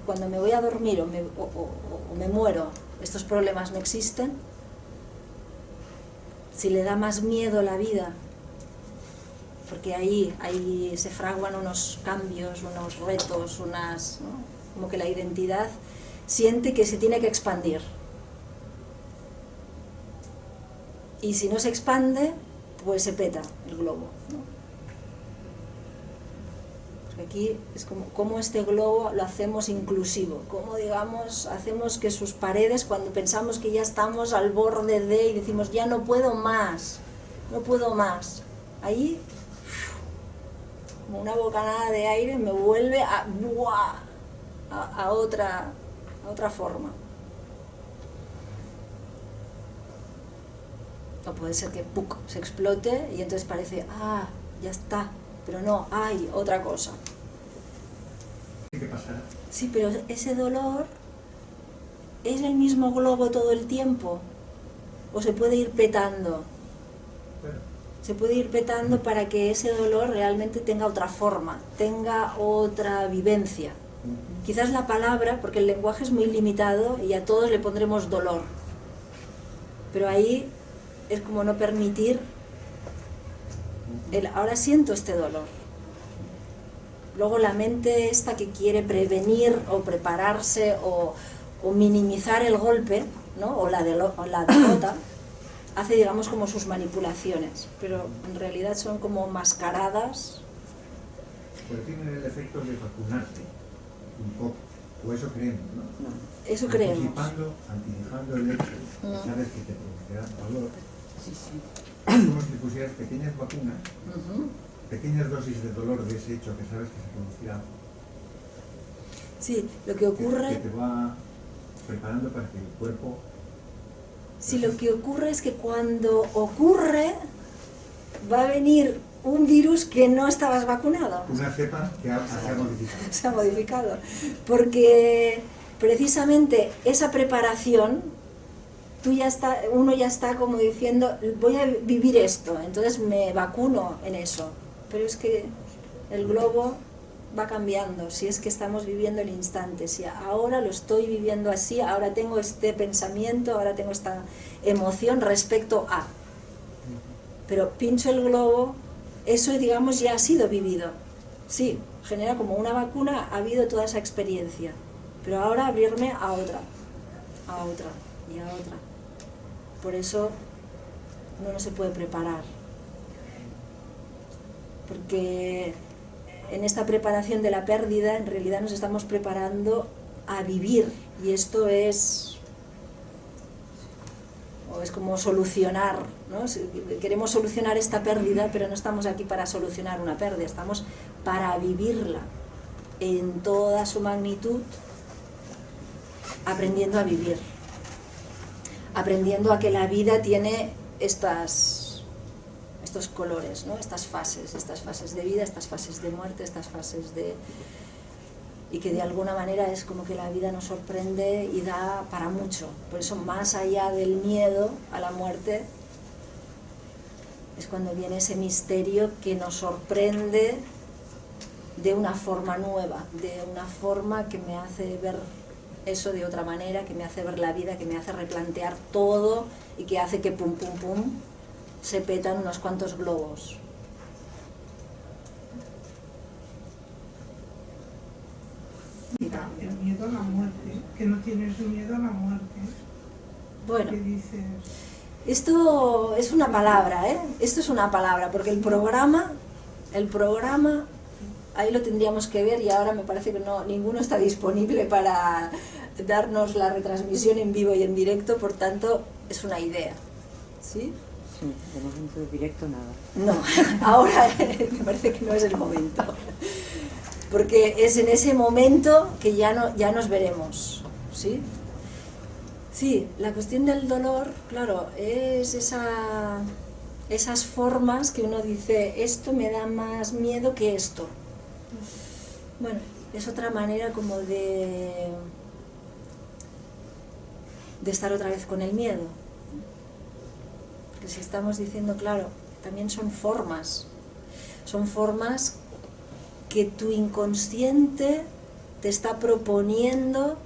cuando me voy a dormir o me muero, estos problemas no existen. Si le da más miedo a la vida, porque ahí se fraguan unos cambios, unos retos, ¿no? Como que la identidad siente que se tiene que expandir. Y si no se expande, pues se peta el globo, ¿no? Porque aquí es como este globo lo hacemos inclusivo, como digamos, hacemos que sus paredes, cuando pensamos que ya estamos al borde de y decimos ya no puedo más, no puedo más, ahí como una bocanada de aire me vuelve a otra forma. O puede ser que ¡puc!, se explote y entonces parece, ya está, pero no, hay otra cosa. ¿Qué pasará? Sí, pero ese dolor es el mismo globo todo el tiempo, o se puede ir petando. Bueno, Se puede ir petando para que ese dolor realmente tenga otra forma, tenga otra vivencia. Quizás la palabra, porque el lenguaje es muy limitado y a todos le pondremos dolor. Pero ahí es como no permitir el ahora siento este dolor. Luego la mente esta que quiere prevenir o prepararse o minimizar el golpe, ¿no? o la derrota, hace, digamos, como sus manipulaciones, pero en realidad son como mascaradas. pues tiene el efecto de vacunarte un poco, o eso creemos, ¿no? No, eso creemos. Anticipando el hecho, que sabes que te producirá dolor, Sí, sí. es como si pusieras pequeñas vacunas, Ujú. pequeñas dosis de dolor de ese hecho que sabes que se producirá, Sí, lo que ocurre... que te va preparando para que el cuerpo... Sí, lo que ocurre es que cuando ocurre va a venir un virus que no estabas vacunado. Una cepa que se ha modificado. Se ha modificado. Porque precisamente esa preparación, uno ya está como diciendo, voy a vivir esto, entonces me vacuno en eso. Pero es que el globo va cambiando, si es que estamos viviendo el instante, si ahora lo estoy viviendo así, ahora tengo este pensamiento, ahora tengo esta emoción respecto a. Pero pincho el globo, eso digamos ya ha sido vivido. Sí, genera como una vacuna, ha habido toda esa experiencia, pero ahora abrirme a otra y a otra. Por eso uno no se puede preparar, porque en esta preparación de la pérdida en realidad nos estamos preparando a vivir, y esto es como solucionar, ¿no? Queremos solucionar esta pérdida, pero no estamos aquí para solucionar una pérdida, estamos para vivirla en toda su magnitud, aprendiendo a vivir, aprendiendo a que la vida tiene estos colores, ¿no? Estas fases de vida, estas fases de muerte, estas fases de... y que de alguna manera es como que la vida nos sorprende y da para mucho. Por eso, más allá del miedo a la muerte, es cuando viene ese misterio que nos sorprende de una forma nueva, de una forma que me hace ver eso de otra manera, que me hace ver la vida, que me hace replantear todo y que hace que pum pum pum se petan unos cuantos globos. El miedo a la muerte, que no tienes miedo a la muerte. Bueno, ¿Qué dices? esto es una palabra, ¿eh? Esto es una palabra, porque el programa, ahí lo tendríamos que ver, y ahora me parece que ninguno está disponible para darnos la retransmisión en vivo y en directo, por tanto, es una idea, ¿sí? Sí, de momento de directo nada. No, ahora me parece que no es el momento, porque es en ese momento que ya nos veremos, ¿sí? Sí, la cuestión del dolor, claro, es esas formas que uno dice, esto me da más miedo que esto. Bueno, es otra manera como de estar otra vez con el miedo. Porque si estamos diciendo, claro, también son formas que tu inconsciente te está proponiendo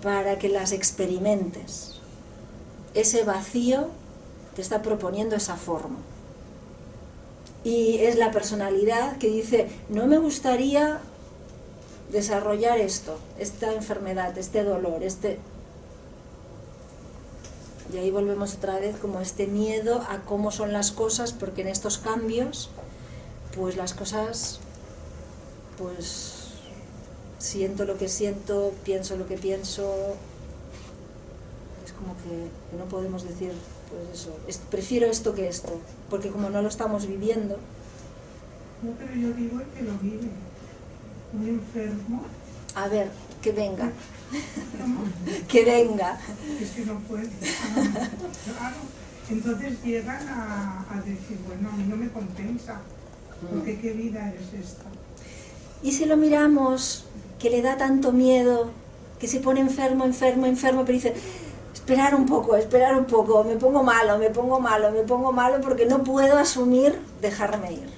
para que las experimentes. Ese vacío te está proponiendo esa forma. Y es la personalidad que dice, no me gustaría desarrollar esto, esta enfermedad, este dolor, Y ahí volvemos otra vez como este miedo a cómo son las cosas, porque en estos cambios, pues las cosas, pues siento lo que siento, pienso lo que pienso, es como que no podemos decir, pues eso, prefiero esto que esto, porque como no lo estamos viviendo. No, pero yo digo el que lo vive. Un enfermo. A ver, que venga. ¿Cómo? Que venga. Es que no puede. Claro. Entonces llegan a decir, bueno, a mí no me compensa, porque qué vida es esta. Y si lo miramos, que le da tanto miedo, que se pone enfermo, pero dice, esperar un poco, me pongo malo porque no puedo asumir dejarme ir.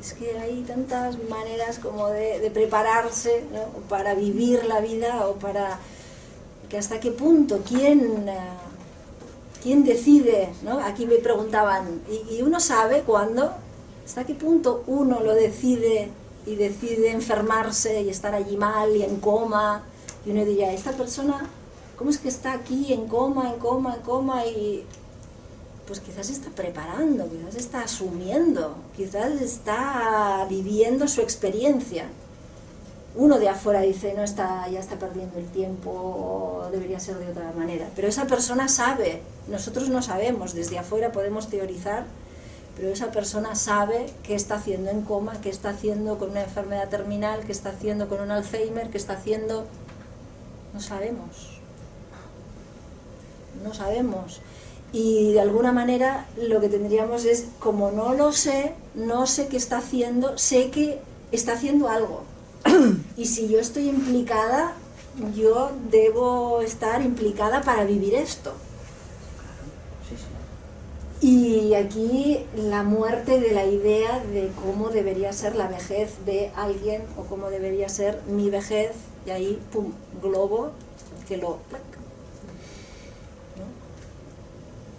Es que hay tantas maneras como de prepararse, ¿no? Para vivir la vida, o para que hasta qué punto, quién decide, ¿no? Aquí me preguntaban, ¿y uno sabe cuándo? ¿Hasta qué punto uno lo decide y decide enfermarse y estar allí mal y en coma? Y uno diría, esta persona, ¿cómo es que está aquí en coma? Y pues quizás está preparando, quizás está asumiendo, quizás está viviendo su experiencia. Uno de afuera dice, no está, ya está perdiendo el tiempo, debería ser de otra manera. Pero esa persona sabe, nosotros no sabemos, desde afuera podemos teorizar, pero esa persona sabe qué está haciendo en coma, qué está haciendo con una enfermedad terminal, qué está haciendo con un Alzheimer, qué está haciendo... No sabemos. No sabemos. Y de alguna manera lo que tendríamos es, como no lo sé, no sé qué está haciendo, sé que está haciendo algo. Y si yo estoy implicada, yo debo estar implicada para vivir esto. Y aquí la muerte de la idea de cómo debería ser la vejez de alguien, o cómo debería ser mi vejez, y ahí, pum, globo, que lo...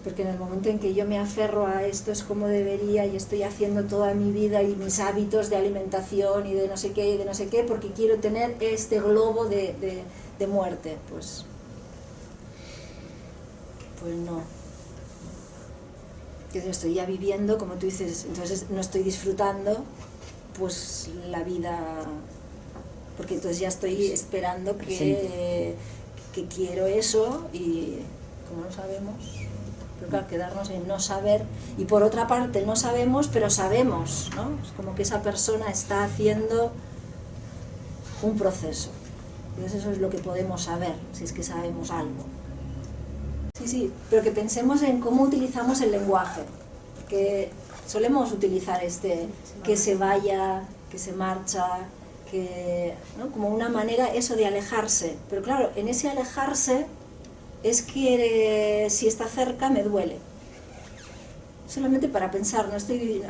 Porque en el momento en que yo me aferro a esto es como debería, y estoy haciendo toda mi vida y mis hábitos de alimentación y de no sé qué, porque quiero tener este globo de muerte, pues no. Yo estoy ya viviendo, como tú dices, entonces no estoy disfrutando pues la vida, porque entonces ya estoy esperando que quiero eso, y como no sabemos... Pero claro, quedarnos en no saber, y por otra parte no sabemos, pero sabemos, ¿no? Es como que esa persona está haciendo un proceso. Entonces eso es lo que podemos saber, si es que sabemos algo. Sí, pero que pensemos en cómo utilizamos el lenguaje, que solemos utilizar que se vaya, que se marcha, que, ¿no? Como una manera eso de alejarse, pero claro, en ese alejarse es que si está cerca me duele. Solamente para pensar,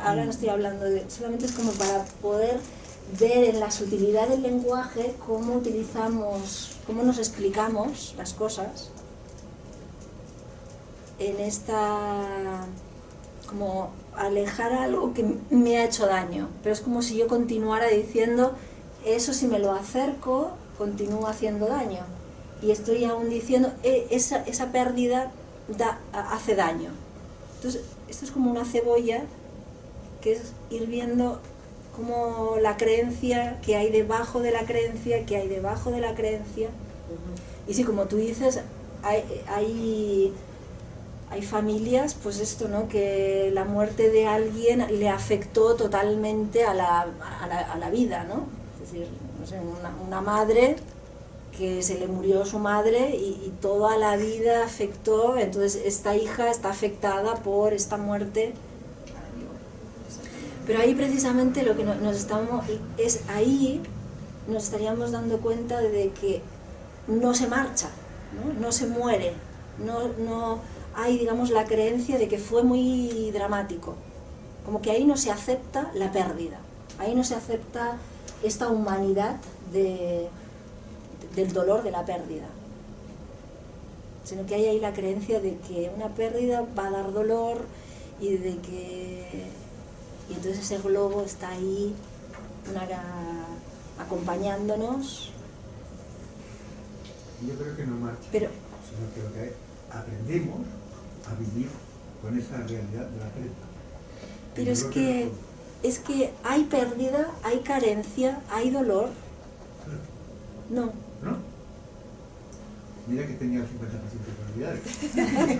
ahora no estoy hablando de... Solamente es como para poder ver en la sutilidad del lenguaje cómo utilizamos, cómo nos explicamos las cosas en esta... como alejar algo que me ha hecho daño. Pero es como si yo continuara diciendo, eso si me lo acerco, continúa haciendo daño. Y estoy aún diciendo, esa pérdida hace daño. Entonces, esto es como una cebolla, que es ir viendo como la creencia que hay debajo de la creencia, que hay debajo de la creencia. Y sí, como tú dices, hay familias, pues esto, ¿no? Que la muerte de alguien le afectó totalmente a la vida, ¿no? Es decir, no sé, una madre que se le murió su madre y toda la vida afectó, entonces esta hija está afectada por esta muerte. Pero ahí precisamente lo que nos estaríamos dando cuenta de que no se marcha, no se muere, no hay, digamos, la creencia de que fue muy dramático, como que ahí no se acepta la pérdida, ahí no se acepta esta humanidad del dolor de la pérdida, sino que hay ahí la creencia de que una pérdida va a dar dolor, y entonces ese globo está ahí acompañándonos. Yo creo que no marcha, sino que aprendemos a vivir con esa realidad de la pérdida. Pero es que hay pérdida, hay carencia, hay dolor. No. ¿No? Mira que tenía el 50% de probabilidades.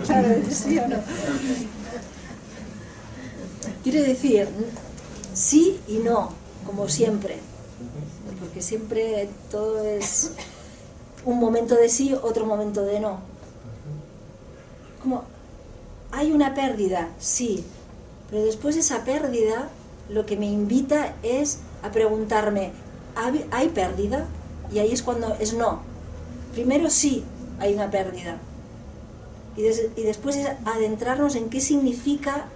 Claro, sí o no. Quiero decir, sí y no, como siempre. Porque siempre todo es un momento de sí, otro momento de no. Como hay una pérdida, sí, pero después esa pérdida lo que me invita es a preguntarme, ¿hay pérdida? Y ahí es cuando es no. Primero sí hay una pérdida. Y después es adentrarnos en qué significa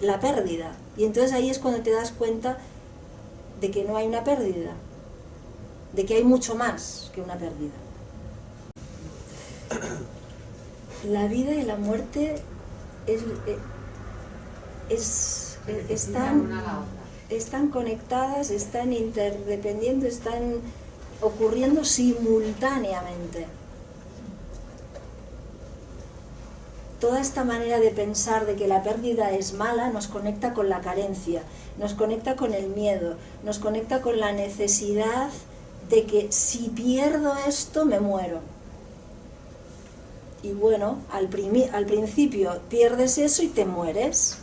la pérdida. Y entonces ahí es cuando te das cuenta de que no hay una pérdida, de que hay mucho más que una pérdida. La vida y la muerte están conectadas, están interdependiendo, están ocurriendo simultáneamente. Toda esta manera de pensar de que la pérdida es mala nos conecta con la carencia, nos conecta con el miedo, nos conecta con la necesidad de que si pierdo esto me muero. Y bueno, al principio pierdes eso y te mueres,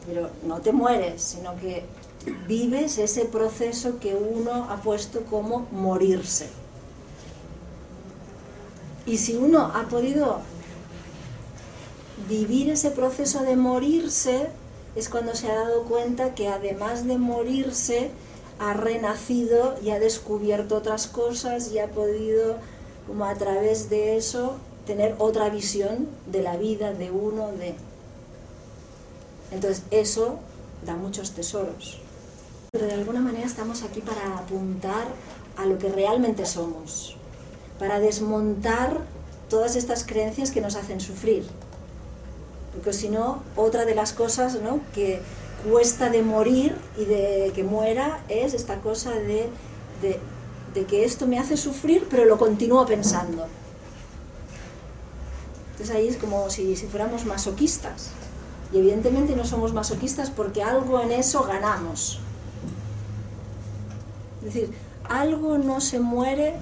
pero no te mueres, sino que vives ese proceso que uno ha puesto como morirse. Y si uno ha podido vivir ese proceso de morirse, es cuando se ha dado cuenta que además de morirse, ha renacido y ha descubierto otras cosas y ha podido, como a través de eso, tener otra visión de la vida, de uno, de... Entonces eso da muchos tesoros. Pero de alguna manera estamos aquí para apuntar a lo que realmente somos, para desmontar todas estas creencias que nos hacen sufrir. Porque si no, otra de las cosas, ¿no?, que cuesta de morir y de que muera es esta cosa de que esto me hace sufrir, pero lo continúo pensando. Entonces ahí es como si fuéramos masoquistas. Y evidentemente no somos masoquistas porque algo en eso ganamos. Es decir, algo no se muere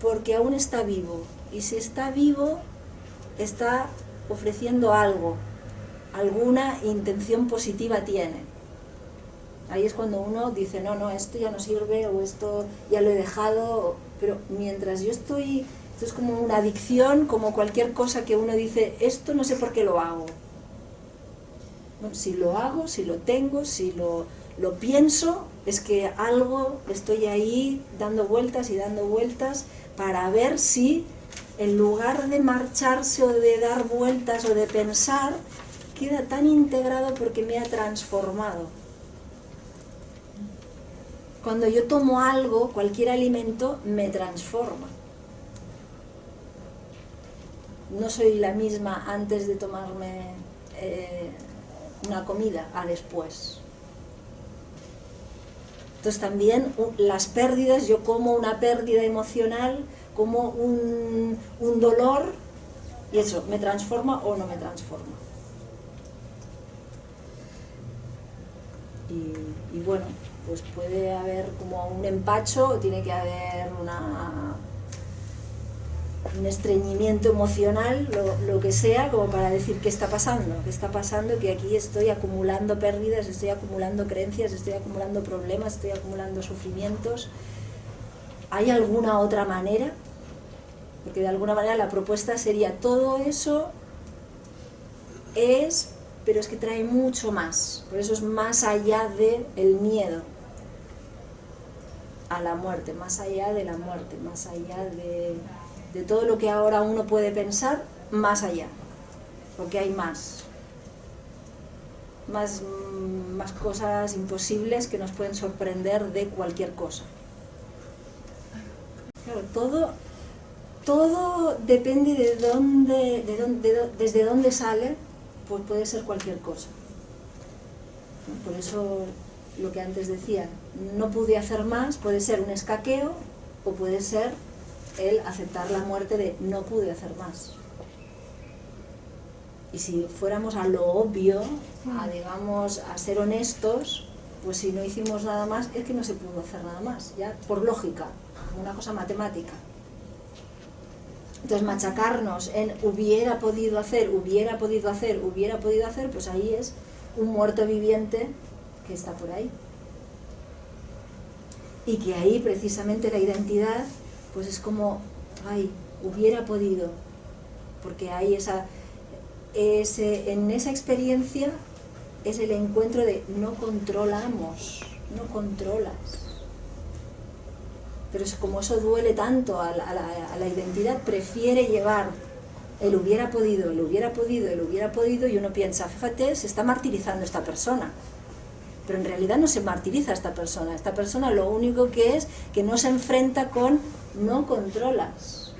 porque aún está vivo. Y si está vivo, está ofreciendo algo, alguna intención positiva tiene. Ahí es cuando uno dice, no, esto ya no sirve, o esto ya lo he dejado, pero mientras yo estoy, esto es como una adicción, como cualquier cosa que uno dice, esto no sé por qué lo hago. Bueno, si lo hago, si lo tengo, si lo pienso, es que algo estoy ahí dando vueltas y dando vueltas para ver si en lugar de marcharse o de dar vueltas o de pensar, queda tan integrado porque me ha transformado. Cuando yo tomo algo, cualquier alimento, me transforma. No soy la misma antes de tomarme una comida a después. Entonces también las pérdidas, yo como una pérdida emocional, como un dolor, y eso, ¿me transforma o no me transforma? Y bueno, pues puede haber como un empacho, o tiene que haber un estreñimiento emocional, lo que sea, como para decir qué está pasando, que aquí estoy acumulando pérdidas, estoy acumulando creencias, estoy acumulando problemas, estoy acumulando sufrimientos. ¿Hay alguna otra manera? Porque de alguna manera la propuesta sería, todo eso es, pero es que trae mucho más, por eso es más allá del miedo a la muerte, más allá de la muerte, más allá de todo lo que ahora uno puede pensar, más allá, porque hay más cosas imposibles que nos pueden sorprender de cualquier cosa. Claro, todo depende desde dónde sale, pues puede ser cualquier cosa. Por eso lo que antes decía, no pude hacer más, puede ser un escaqueo o puede ser el aceptar la muerte de no pude hacer más. Y si fuéramos a lo obvio, a ser honestos, pues si no hicimos nada más, es que no se pudo hacer nada más, ya por lógica, como una cosa matemática. Entonces machacarnos en hubiera podido hacer, pues ahí es un muerto viviente que está por ahí. Y que ahí precisamente la identidad, pues es como, hubiera podido, porque hay en esa experiencia es el encuentro de no controlamos no controlas. Pero es como eso duele tanto a la identidad, prefiere llevar el hubiera podido, el hubiera podido, el hubiera podido, y uno piensa, fíjate, se está martirizando esta persona. Pero en realidad no se martiriza esta persona lo único que es que no se enfrenta con no controlas.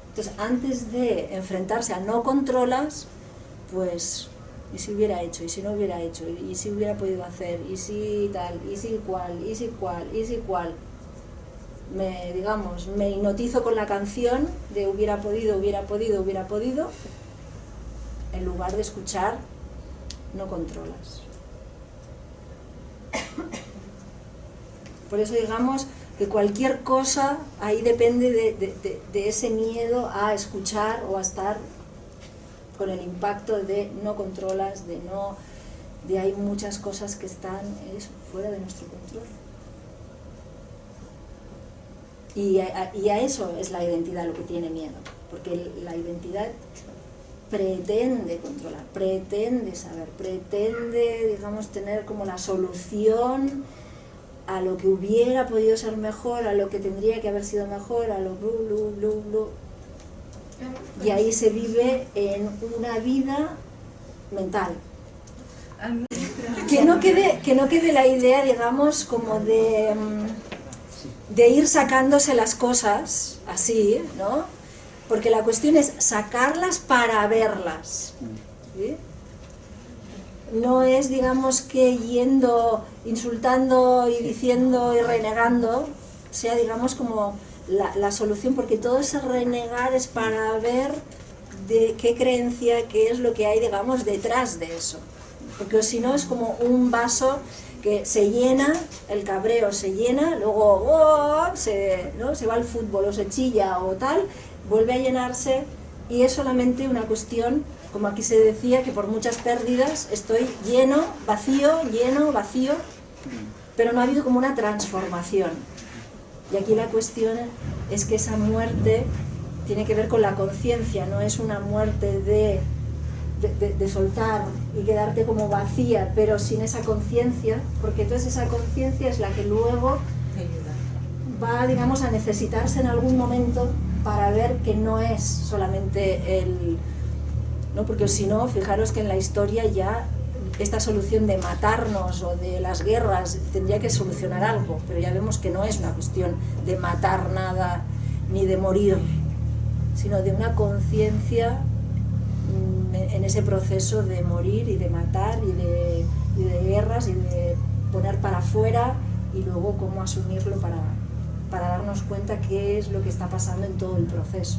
Entonces, antes de enfrentarse a no controlas, pues, ¿y si hubiera hecho? ¿Y si no hubiera hecho? ¿Y si hubiera podido hacer? ¿Y si tal? ¿Y si cual? ¿Y si cual? ¿Y si cual? Me hipnotizo con la canción de hubiera podido, hubiera podido, hubiera podido, en lugar de escuchar no controlas. Por eso digamos que cualquier cosa ahí depende de ese miedo a escuchar o a estar con el impacto de no controlas, de hay muchas cosas que están fuera de nuestro control. Y a eso es la identidad lo que tiene miedo, porque la identidad pretende controlar, pretende saber, pretende, digamos, tener como la solución a lo que hubiera podido ser mejor, a lo que tendría que haber sido mejor, a lo blu. Y ahí se vive en una vida mental. Que no quede la idea, digamos, como de ir sacándose las cosas así, ¿no? Porque la cuestión es sacarlas para verlas, ¿sí? No es, digamos, que yendo, insultando y diciendo y renegando sea, digamos, como la solución, porque todo ese renegar es para ver de qué creencia, qué es lo que hay, digamos, detrás de eso. Porque si no es como un vaso que se llena, el cabreo se llena, luego ¿no? se va al fútbol o se chilla o tal, vuelve a llenarse y es solamente una cuestión, como aquí se decía, que por muchas pérdidas estoy lleno, vacío, pero no ha habido como una transformación. Y aquí la cuestión es que esa muerte tiene que ver con la conciencia, no es una muerte de soltar y quedarte como vacía, pero sin esa conciencia, porque entonces esa conciencia es la que luego va, digamos, a necesitarse en algún momento para ver que no es solamente ¿no? Porque si no, fijaros que en la historia ya esta solución de matarnos o de las guerras tendría que solucionar algo, pero ya vemos que no es una cuestión de matar nada ni de morir, sino de una conciencia en ese proceso de morir y de matar y de guerras y de poner para afuera y luego cómo asumirlo para darnos cuenta qué es lo que está pasando en todo el proceso.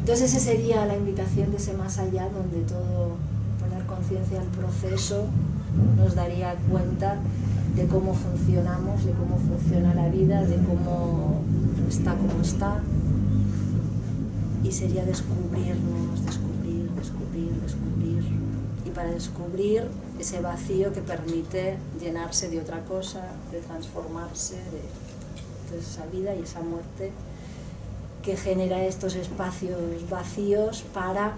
Entonces esa sería la invitación de ese más allá, donde todo, poner conciencia al proceso nos daría cuenta de cómo funcionamos, de cómo funciona la vida, de cómo está como está, y sería descubrirnos, descubrir, y para descubrir ese vacío que permite llenarse de otra cosa, de transformarse, de esa vida y esa muerte que genera estos espacios vacíos para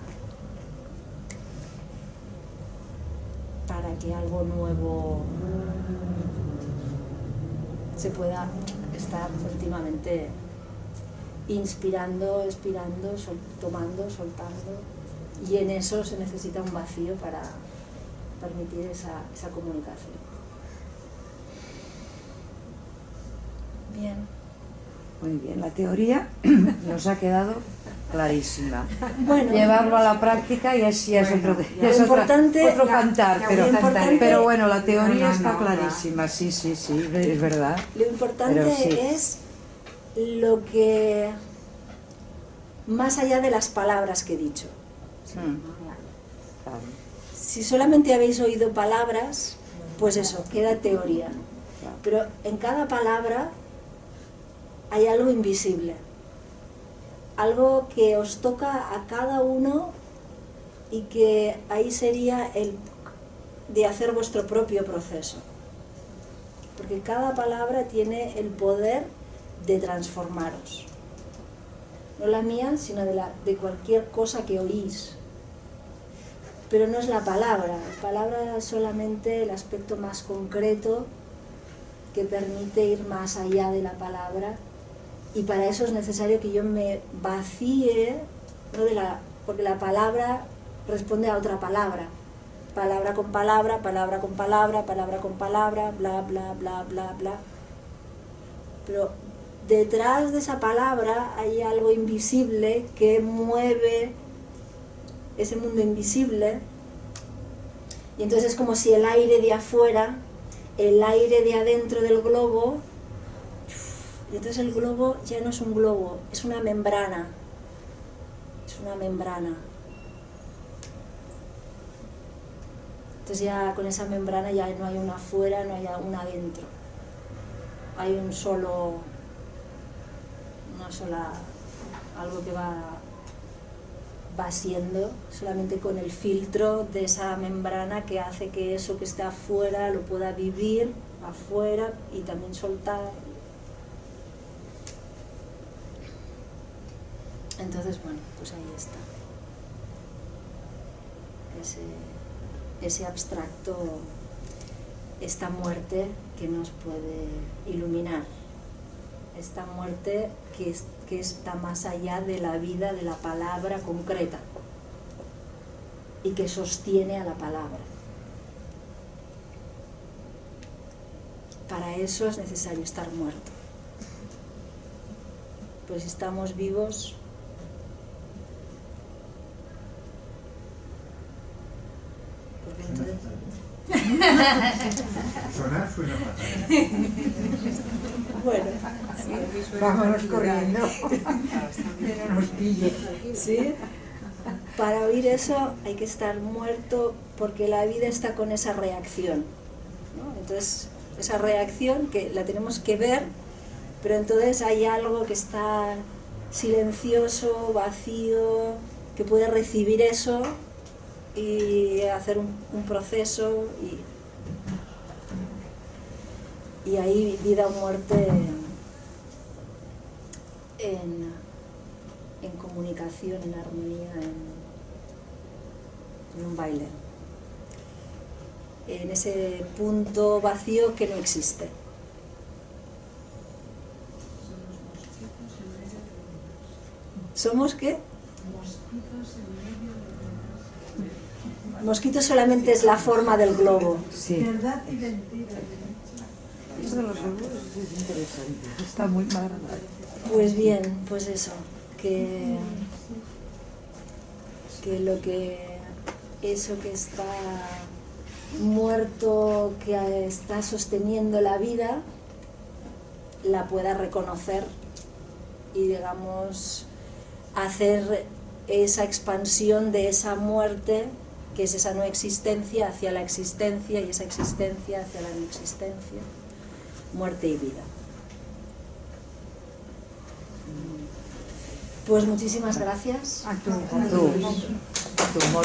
que algo nuevo se pueda estar últimamente inspirando, expirando, tomando, soltando, y en eso se necesita un vacío para permitir esa comunicación. Bien. Muy bien, la teoría nos ha quedado clarísima. Bueno, llevarlo a la práctica y así es otro cantar, pero bueno, la teoría está clarísima, sí, es verdad. Lo importante es lo que, más allá de las palabras que he dicho. Claro. Si solamente habéis oído palabras, pues eso, queda teoría. Pero en cada palabra hay algo invisible, algo que os toca a cada uno y que ahí sería el de hacer vuestro propio proceso. Porque cada palabra tiene el poder de transformaros. No la mía, sino de cualquier cosa que oís. pero no es la palabra. La palabra es solamente el aspecto más concreto que permite ir más allá de la palabra, y para eso es necesario que yo me vacíe, ¿no?, porque la palabra responde a otra palabra. Palabra con palabra, palabra con palabra, palabra con palabra, bla, bla, bla, bla, bla. Pero detrás de esa palabra hay algo invisible que mueve ese mundo invisible, y entonces es como si el aire de afuera, el aire de adentro del globo, y entonces el globo ya no es un globo, es una membrana. Es una membrana. Entonces ya con esa membrana ya no hay una afuera, no hay una adentro. Hay una sola, algo que va siendo, solamente con el filtro de esa membrana que hace que eso que está afuera lo pueda vivir afuera y también soltar. Entonces, bueno, pues ahí está. Ese abstracto, esta muerte que nos puede iluminar, esta muerte que está más allá de la vida, de la palabra concreta, y que sostiene a la palabra. Para eso es necesario estar muerto. Pues si estamos vivos, porque entonces... Sonar suena fatal. Bueno, Vámonos corriendo, que no nos pille. ¿sí? Para oír eso hay que estar muerto, porque la vida está con esa reacción, ¿no? Entonces, esa reacción que la tenemos que ver, pero entonces hay algo que está silencioso, vacío, que puede recibir eso y hacer un proceso, y ahí vida o muerte en comunicación, en armonía, en un baile, en ese punto vacío que no existe. ¿Somos qué? Mosquitos solamente es la forma del globo. Sí. Verdad y mentira. Eso de los globos es interesante. Está muy mal. Pues bien, pues eso, que eso que está muerto, que está sosteniendo la vida, la pueda reconocer y, digamos, hacer esa expansión de esa muerte, que es esa no existencia, hacia la existencia, y esa existencia hacia la no existencia, muerte y vida. Pues muchísimas gracias. A tu humor.